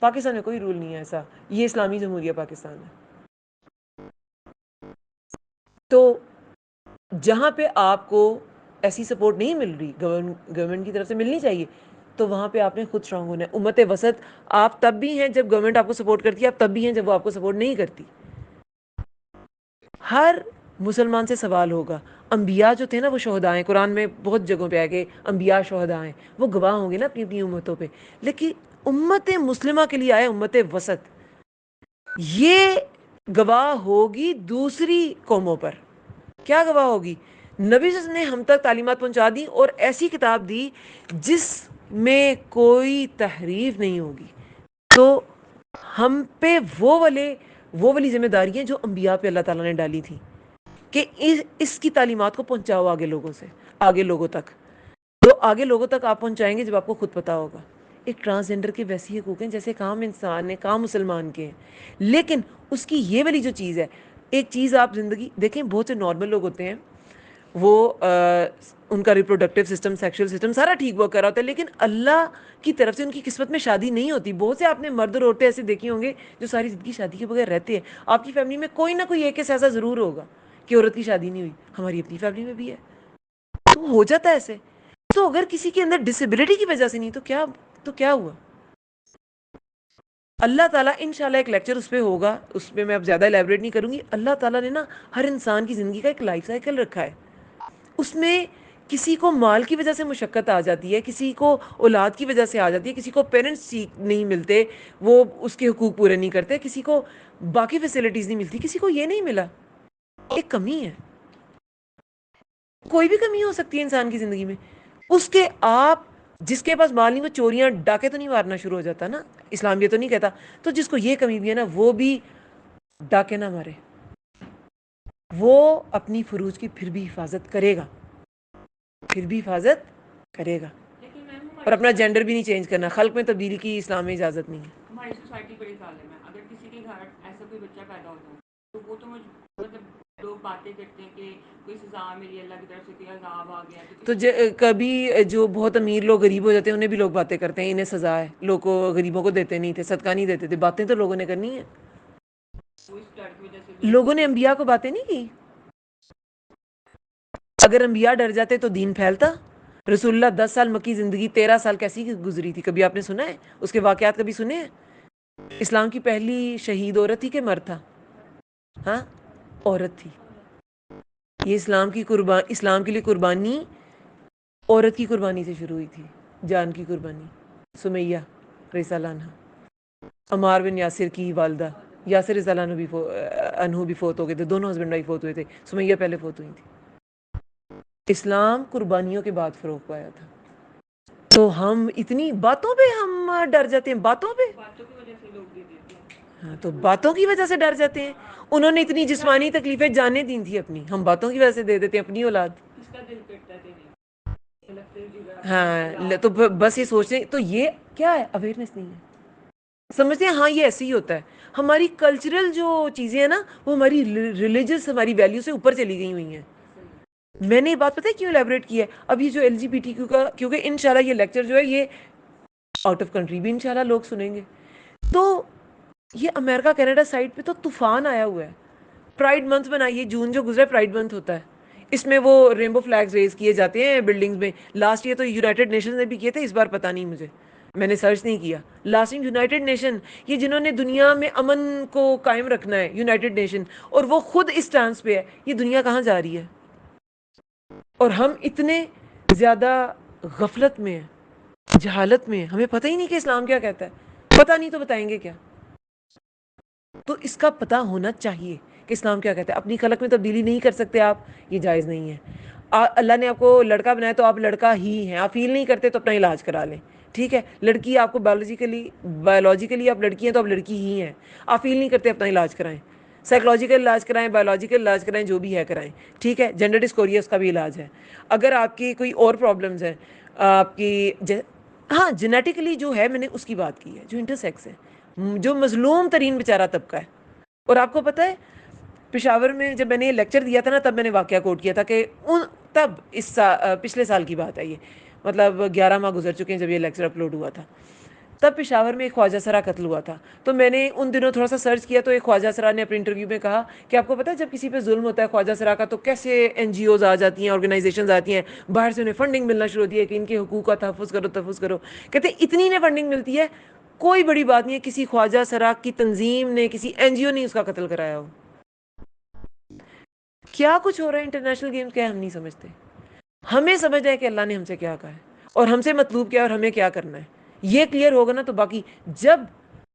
Speaker 1: پاکستان میں کوئی رول نہیں ہے ایسا. یہ اسلامی جمہوریہ پاکستان ہے. تو جہاں پہ آپ کو ایسی سپورٹ نہیں مل رہی گورنمنٹ کی طرف سے ملنی چاہیے, تو وہاں پہ آپ نے خود اسٹرانگ ہونا ہے. امت وسط آپ تب بھی ہیں جب گورنمنٹ آپ کو سپورٹ کرتی ہے, آپ تب بھی ہیں جب وہ آپ کو سپورٹ نہیں کرتی. ہر مسلمان سے سوال ہوگا. انبیاء جو تھے نا وہ شہداء ہیں, قرآن میں بہت جگہوں پہ آئے کہ انبیاء شہداء ہیں, وہ گواہ ہوں گے نا اپنی اپنی امتوں پہ. لیکن امت مسلمہ کے لیے آئے امت وسط, یہ گواہ ہوگی دوسری قوموں پر. کیا گواہ ہوگی؟ نبی صلی اللہ علیہ وسلم نے ہم تک تعلیمات پہنچا دی اور ایسی کتاب دی جس میں کوئی تحریف نہیں ہوگی. تو ہم پہ وہ والی ذمہ داری ہیں جو انبیاء پہ اللہ تعالیٰ نے ڈالی تھی, کہ اس کی تعلیمات کو پہنچاؤ آگے لوگوں تک. تو آگے لوگوں تک آپ پہنچائیں گے جب آپ کو خود پتا ہوگا. ایک ٹرانسجینڈر کے ویسی حقوق ہیں جیسے کام انسان ہیں, کام مسلمان کے ہیں, لیکن اس کی یہ والی جو چیز ہے, ایک چیز آپ زندگی دیکھیں, بہت سے نارمل لوگ ہوتے ہیں, وہ ان کا ریپروڈکٹیو سسٹم, سیکشل سسٹم سارا ٹھیک ورک کر رہا ہوتا ہے, لیکن اللہ کی طرف سے ان کی قسمت میں شادی نہیں ہوتی. بہت سے آپ نے مرد اور عورتیں ایسے دیکھی ہوں گے جو ساری زندگی شادی کے بغیر رہتے ہیں. آپ کی فیملی میں کوئی نہ کوئی ایک ایسا ضرور ہوگا کہ عورت کی شادی نہیں ہوئی. ہماری اپنی فیملی میں بھی ہے, تو ہو جاتا ہے ایسے. تو اگر کسی کے اندر ڈسیبلٹی کی وجہ سے نہیں تو کیا ہوا؟ اللہ تعالیٰ انشاءاللہ ایک لیکچر اس پہ ہوگا, اس پہ میں اب زیادہ الیبریٹ نہیں کروں گی. اللہ تعالیٰ نے نا ہر انسان کی زندگی کا ایک لائف سائیکل رکھا ہے. اس میں کسی کو مال کی وجہ سے مشقت آ جاتی ہے, کسی کو اولاد کی وجہ سے آ جاتی ہے, کسی کو پیرنٹس نہیں ملتے, وہ اس کے حقوق پورے نہیں کرتے, کسی کو باقی فیسلٹیز نہیں ملتی, کسی کو یہ نہیں ملا. ایک کمی ہے, کوئی بھی کمی ہو سکتی ہے انسان کی زندگی میں. اس کے آپ جس کے پاس مال نہیں, وہ چوریاں ڈاکے تو نہیں مارنا شروع ہو جاتا نا, اسلام یہ تو نہیں کہتا. تو جس کو یہ کمی بھی ہے نا, وہ بھی ڈاکے نہ مارے, وہ اپنی فروج کی پھر بھی حفاظت کرے گا, اور اپنا جینڈر بھی نہیں چینج کرنا. خلق میں تبدیلی کی اسلام میں اجازت نہیں ہے.
Speaker 3: ہماری سوسائٹی بڑی ظالم ہے. اگر کسی کے گھر ایسا کوئی بچہ پیدا ہوتا ہے تو وہ تو مطلب لوگ باتیں کرتے ہیں کہ کوئی سزا ملی اللہ کی طرف سے, کوئی عذاب آ گیا.
Speaker 1: تو کبھی جو بہت امیر لوگ غریب ہو جاتے ہیں انہیں بھی لوگ باتیں کرتے ہیں انہیں سزا ہے, لوگ کو غریبوں کو دیتے نہیں تھے, صدقہ نہیں دیتے تھے. باتیں تو لوگوں نے کرنی ہے, لوگوں نے انبیاء کو باتیں نہیں کی. اگر انبیاء ڈر جاتے تو دین پھیلتا. رسول اللہ 10 سال مکی زندگی, 13 سال کیسی گزری تھی, کبھی آپ نے سنا ہے اس کے واقعات؟ کبھی سنے ہیں؟ اسلام کی پہلی شہید عورت تھی کہ مرد تھا؟ ہاں, عورت تھی. یہ اسلام کے لیے قربانی عورت کی قربانی سے شروع ہوئی تھی, جان کی قربانی. سمیہ رضی اللہ عنہا, عمار بن یاسر کی والدہ, یاسر رضی اللہ عنہ بھی فوت ہو گئے تھے, دونوں ہسبینڈ وائف فوت ہوئے تھے, سمیہ پہلے فوت ہوئی تھی. اسلام قربانیوں کے بعد فروغ پایا تھا. تو ہم اتنی باتوں پہ ہم ڈر جاتے ہیں, باتوں پہ. ہاں, تو باتوں کی وجہ سے ڈر جاتے ہیں. انہوں نے اتنی جسمانی تکلیفیں جانے دی تھی اپنی, ہم باتوں کی وجہ سے دے دیتے ہیں اپنی اولاد.
Speaker 3: اس کا دل کرتا ہے
Speaker 1: ہاں تو بس یہ سوچنے، تو یہ کیا ہے؟ اویئرنیس نہیں ہے. سمجھتے ہیں ہاں یہ ایسے ہی ہوتا ہے. ہماری کلچرل جو چیزیں ہیں نا وہ ہماری ریلیجس ہماری ویلیو سے اوپر چلی گئی ہوئی ہیں. میں نے یہ بات پتہ ہے کیوں الیبوریٹ کی ہے؟ اب یہ جو ایل جی بی ٹی کیو کا، کیونکہ انشاءاللہ یہ لیکچر جو ہے یہ آؤٹ آف کنٹری بھی انشاءاللہ لوگ سنیں گے. تو یہ امریکہ کینیڈا سائڈ پہ تو طوفان آیا ہوا ہے. پرائڈ منتھ بنائیے، جون جو گزرا پرائڈ منتھ ہوتا ہے، اس میں وہ رینبو فلیگز ریز کیے جاتے ہیں بلڈنگز میں. لاسٹ ایئر تو یونائٹڈ نیشنز نے بھی کیے تھے، اس بار پتہ نہیں مجھے، میں نے سرچ نہیں کیا. لاسٹ ٹائم یونائٹڈ نیشن، یہ جنہوں نے دنیا میں امن کو قائم رکھنا ہے، یونائٹڈ نیشن، اور وہ خود اس چانس پہ ہے. یہ دنیا کہاں جا رہی ہے؟ اور ہم اتنے زیادہ غفلت میں ہیں، جہالت میں ہیں، ہمیں پتہ ہی نہیں کہ اسلام کیا کہتا ہے. پتہ نہیں تو بتائیں گے کیا؟ تو اس کا پتہ ہونا چاہیے کہ اسلام کیا کہتا ہے. اپنی خلق میں تبدیلی نہیں کر سکتے آپ، یہ جائز نہیں ہے. اللہ نے آپ کو لڑکا بنایا تو آپ لڑکا ہی ہیں. آپ فیل نہیں کرتے تو اپنا علاج کرا لیں، ٹھیک ہے. لڑکی آپ کو بایولوجیکلی آپ لڑکی ہیں تو آپ لڑکی ہی ہیں. آپ فیل نہیں کرتے اپنا علاج کرائیں، سائیکلوجیکل علاج کرائیں، بایولوجیکل علاج کرائیں، جو بھی ہے کرائیں، ٹھیک ہے. جینڈر ڈسکوریا اس کا بھی علاج ہے. اگر آپ کی کوئی اور پرابلمز ہیں، آپ کی ہاں جینیٹیکلی جو ہے، میں نے اس کی بات کی ہے، جو انٹرسیکس ہے، جو مظلوم ترین بیچارہ طبقہ ہے. اور آپ کو پتہ ہے پشاور میں جب میں نے یہ لیکچر دیا تھا نا، تب میں نے واقعہ کوٹ کیا تھا کہ تب پچھلے سال کی بات ہے، یہ مطلب 11 ماہ گزر چکے ہیں جب یہ لیکچر اپلوڈ ہوا تھا. تب پشاور میں ایک خواجہ سرا قتل ہوا تھا. تو میں نے ان دنوں تھوڑا سا سرچ کیا، تو ایک خواجہ سرا نے اپنے انٹرویو میں کہا کہ آپ کو پتہ ہے جب کسی پہ ظلم ہوتا ہے خواجہ سرا کا، تو کیسے این جی اوز آ جاتی ہیں، آرگنائزیشنز آتی ہیں، باہر سے انہیں فنڈنگ ملنا شروع ہوتی ہے کہ ان کے حقوق کا تحفظ کرو، تحفظ کرو. کہتے ہیں اتنی انہیں فنڈنگ ملتی ہے، کوئی بڑی بات نہیں ہے کسی خواجہ سرا کی تنظیم نے، کسی این جی او نے اس کا قتل کرایا ہو. کیا کچھ ہو رہا ہے انٹرنیشنل گیمز کیا ہم نہیں سمجھتے. ہمیں سمجھ ہے کہ اللہ نے ہم سے کیا کہا ہے اور ہم سے مطلوب کیا ہے اور ہمیں کیا کرنا ہے. یہ کلیئر ہوگا نا تو باقی جب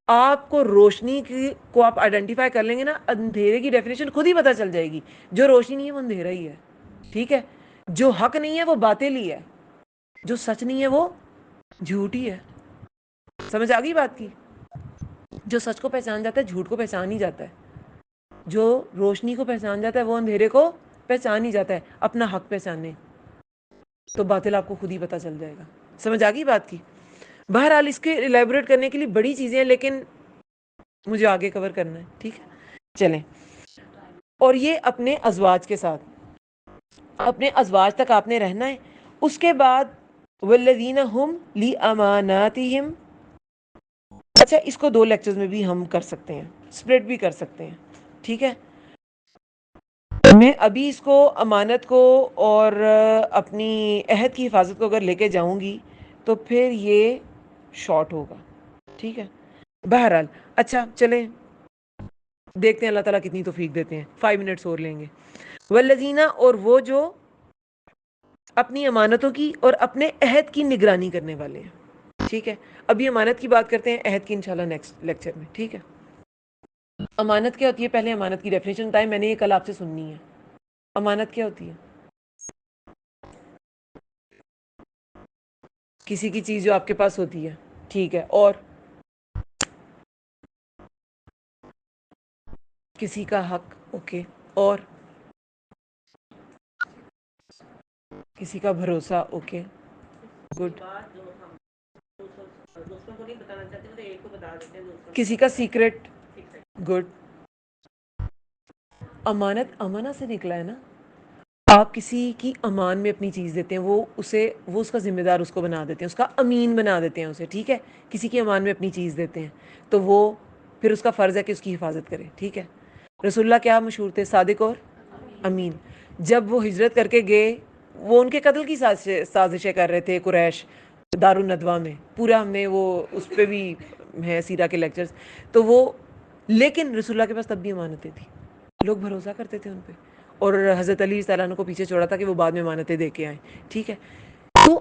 Speaker 1: آپ کو روشنی کو آپ آئیڈینٹیفائی کر لیں گے نا، اندھیرے کی ڈیفینیشن خود ہی پتہ چل جائے گی. جو روشنی نہیں ہے وہ اندھیرا ہی ہے، ٹھیک ہے. جو حق نہیں ہے وہ باطل ہی ہے، جو سچ نہیں ہے وہ جھوٹ ہی ہے. سمجھ آ گئی بات کی؟ جو سچ کو پہچان جاتا ہے جھوٹ کو پہچان ہی جاتا ہے. جو روشنی کو پہچان جاتا ہے وہ اندھیرے کو پہچان ہی جاتا ہے. اپنا حق پہچانے تو باطل آپ کو خود ہی پتہ چل جائے گا. سمجھ آ گئی بات کی؟ بہرحال اس کے الیبوریٹ کرنے کے لیے بڑی چیزیں ہیں، لیکن مجھے آگے کور کرنا ہے، ٹھیک ہے. چلیں. اور یہ اپنے ازواج کے ساتھ، اپنے ازواج تک آپ نے رہنا ہے. اس کے بعد والذین ہم لاماناتہم. اچھا اس کو 2 لیکچرز میں بھی ہم کر سکتے ہیں، سپلٹ بھی کر سکتے ہیں، ٹھیک ہے. میں ابھی اس کو امانت کو اور اپنی عہد کی حفاظت کو اگر لے کے جاؤں گی تو پھر یہ شارٹ ہوگا، ٹھیک ہے. بہرحال اچھا چلیں دیکھتے ہیں اللہ تعالیٰ کتنی توفیق دیتے ہیں. 5 منٹس اور لیں گے. والذین، اور وہ جو اپنی امانتوں کی اور اپنے عہد کی نگرانی کرنے والے ہیں، ٹھیک ہے. ابھی امانت کی بات کرتے ہیں، عہد کی انشاءاللہ نیکسٹ لیکچر میں، ٹھیک ہے. امانت کیا ہوتی ہے؟ پہلے امانت کی ڈیفینیشن بتائیں، میں نے یہ کل آپ سے سننی ہے. امانت کیا ہوتی ہے؟ کسی کی چیز جو آپ کے پاس ہوتی ہے، ٹھیک ہے. اور کسی کا حق، اوکے. اور کسی کا بھروسہ، اوکے گڈ. کسی کا سیکرٹ، گڈ. امانت امانہ سے نکلا ہے نا. آپ کسی کی امان میں اپنی چیز دیتے ہیں، وہ اس کا ذمہ دار اس کو بنا دیتے ہیں، اس کا امین بنا دیتے ہیں اسے، ٹھیک ہے. کسی کی امان میں اپنی چیز دیتے ہیں تو وہ پھر اس کا فرض ہے کہ اس کی حفاظت کرے، ٹھیک ہے. رسول اللہ کیا مشہور تھے؟ صادق اور امین. جب وہ ہجرت کر کے گئے، وہ ان کے قتل کی سازشیں کر رہے تھے قریش دارالندوہ میں. پورا ہم نے وہ اس پہ بھی ہے سیرہ کے لیکچرز. تو وہ لیکن رسول اللہ کے پاس تب بھی امانتیں تھیں، لوگ بھروسہ کرتے تھے ان پہ. اور حضرت علی تعالیٰ عنہ کو پیچھے چھوڑا تھا کہ وہ بعد میں امانتیں دے کے آئیں، ٹھیک ہے. تو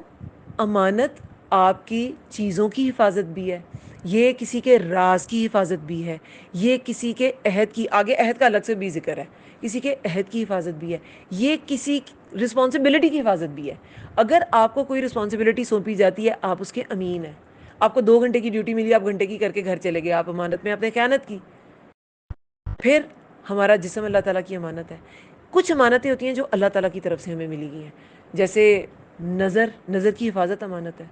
Speaker 1: امانت آپ کی چیزوں کی حفاظت بھی ہے، یہ کسی کے راز کی حفاظت بھی ہے، یہ کسی کے عہد کی، آگے عہد کا الگ سے بھی ذکر ہے، کسی کے عہد کی حفاظت بھی ہے، یہ کسی رسپانسبلٹی کی حفاظت بھی ہے. اگر آپ کو کوئی رسپانسبلٹی سونپی جاتی ہے، آپ اس کے امین ہیں. آپ کو 2 گھنٹے کی ڈیوٹی ملی، آپ گھنٹے کی کر کے گھر چلے گئے، آپ امانت میں آپ نے خیانت کی. پھر ہمارا جسم اللہ تعالیٰ کی امانت ہے. کچھ امانتیں ہوتی ہیں جو اللہ تعالیٰ کی طرف سے ہمیں ملی ہوئی ہیں، جیسے نظر کی حفاظت امانت ہے.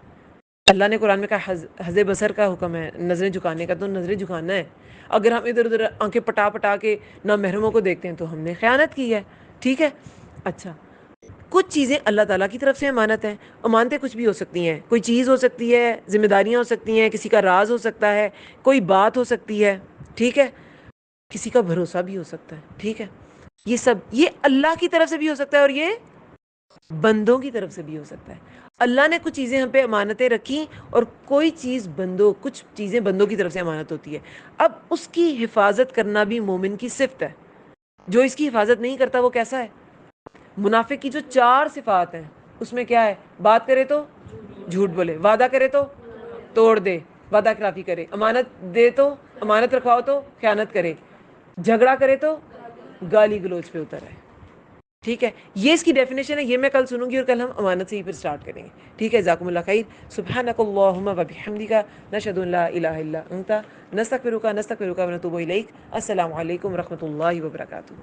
Speaker 1: اللہ نے قرآن میں کہا حز بصر کا حکم ہے، نظریں جھکانے کا، تو نظریں جھکانا ہے. اگر ہم ادھر ادھر آنکھیں پٹا پٹا کے نامحرموں کو دیکھتے ہیں تو ہم نے خیانت کی ہے. ٹھیک ہے. اچھا، کچھ چیزیں اللہ تعالیٰ کی طرف سے امانت ہیں. امانتیں کچھ بھی ہو سکتی ہیں، کوئی چیز ہو سکتی ہے، ذمہ داریاں ہو سکتی ہیں، کسی کا راز ہو سکتا ہے، کوئی بات ہو سکتی ہے. ٹھیک ہے. کسی کا بھروسہ بھی ہو سکتا ہے. ٹھیک ہے. یہ سب یہ اللہ کی طرف سے بھی ہو سکتا ہے اور یہ بندوں کی طرف سے بھی ہو سکتا ہے. اللہ نے کچھ چیزیں ہم پہ امانتیں رکھی اور کچھ چیزیں بندوں کی طرف سے امانت ہوتی ہے. اب اس کی حفاظت کرنا بھی مومن کی صفت ہے. جو اس کی حفاظت نہیں کرتا وہ کیسا ہے؟ منافق کی جو 4 صفات ہیں اس میں کیا ہے؟ بات کرے تو جھوٹ بولے، وعدہ کرے تو توڑ دے، وعدہ خلافی کرے، امانت دے تو امانت رکھواؤ تو خیانت کرے، جھگڑا کرے تو گالی گلوچ پہ اتر ہے. ٹھیک ہے. یہ اس کی ڈیفینیشن ہے. یہ میں کل سنوں گی اور کل ہم امانت سے ہی پھر سٹارٹ کریں گے. ٹھیک ہے. جزاکم اللہ خیر. سبحانک اللہم و بحمدک، نشہد ان لا الہ الا انت، نستغفرک ونتوب الیک. السلام علیکم ورحمۃ اللہ وبرکاتہ.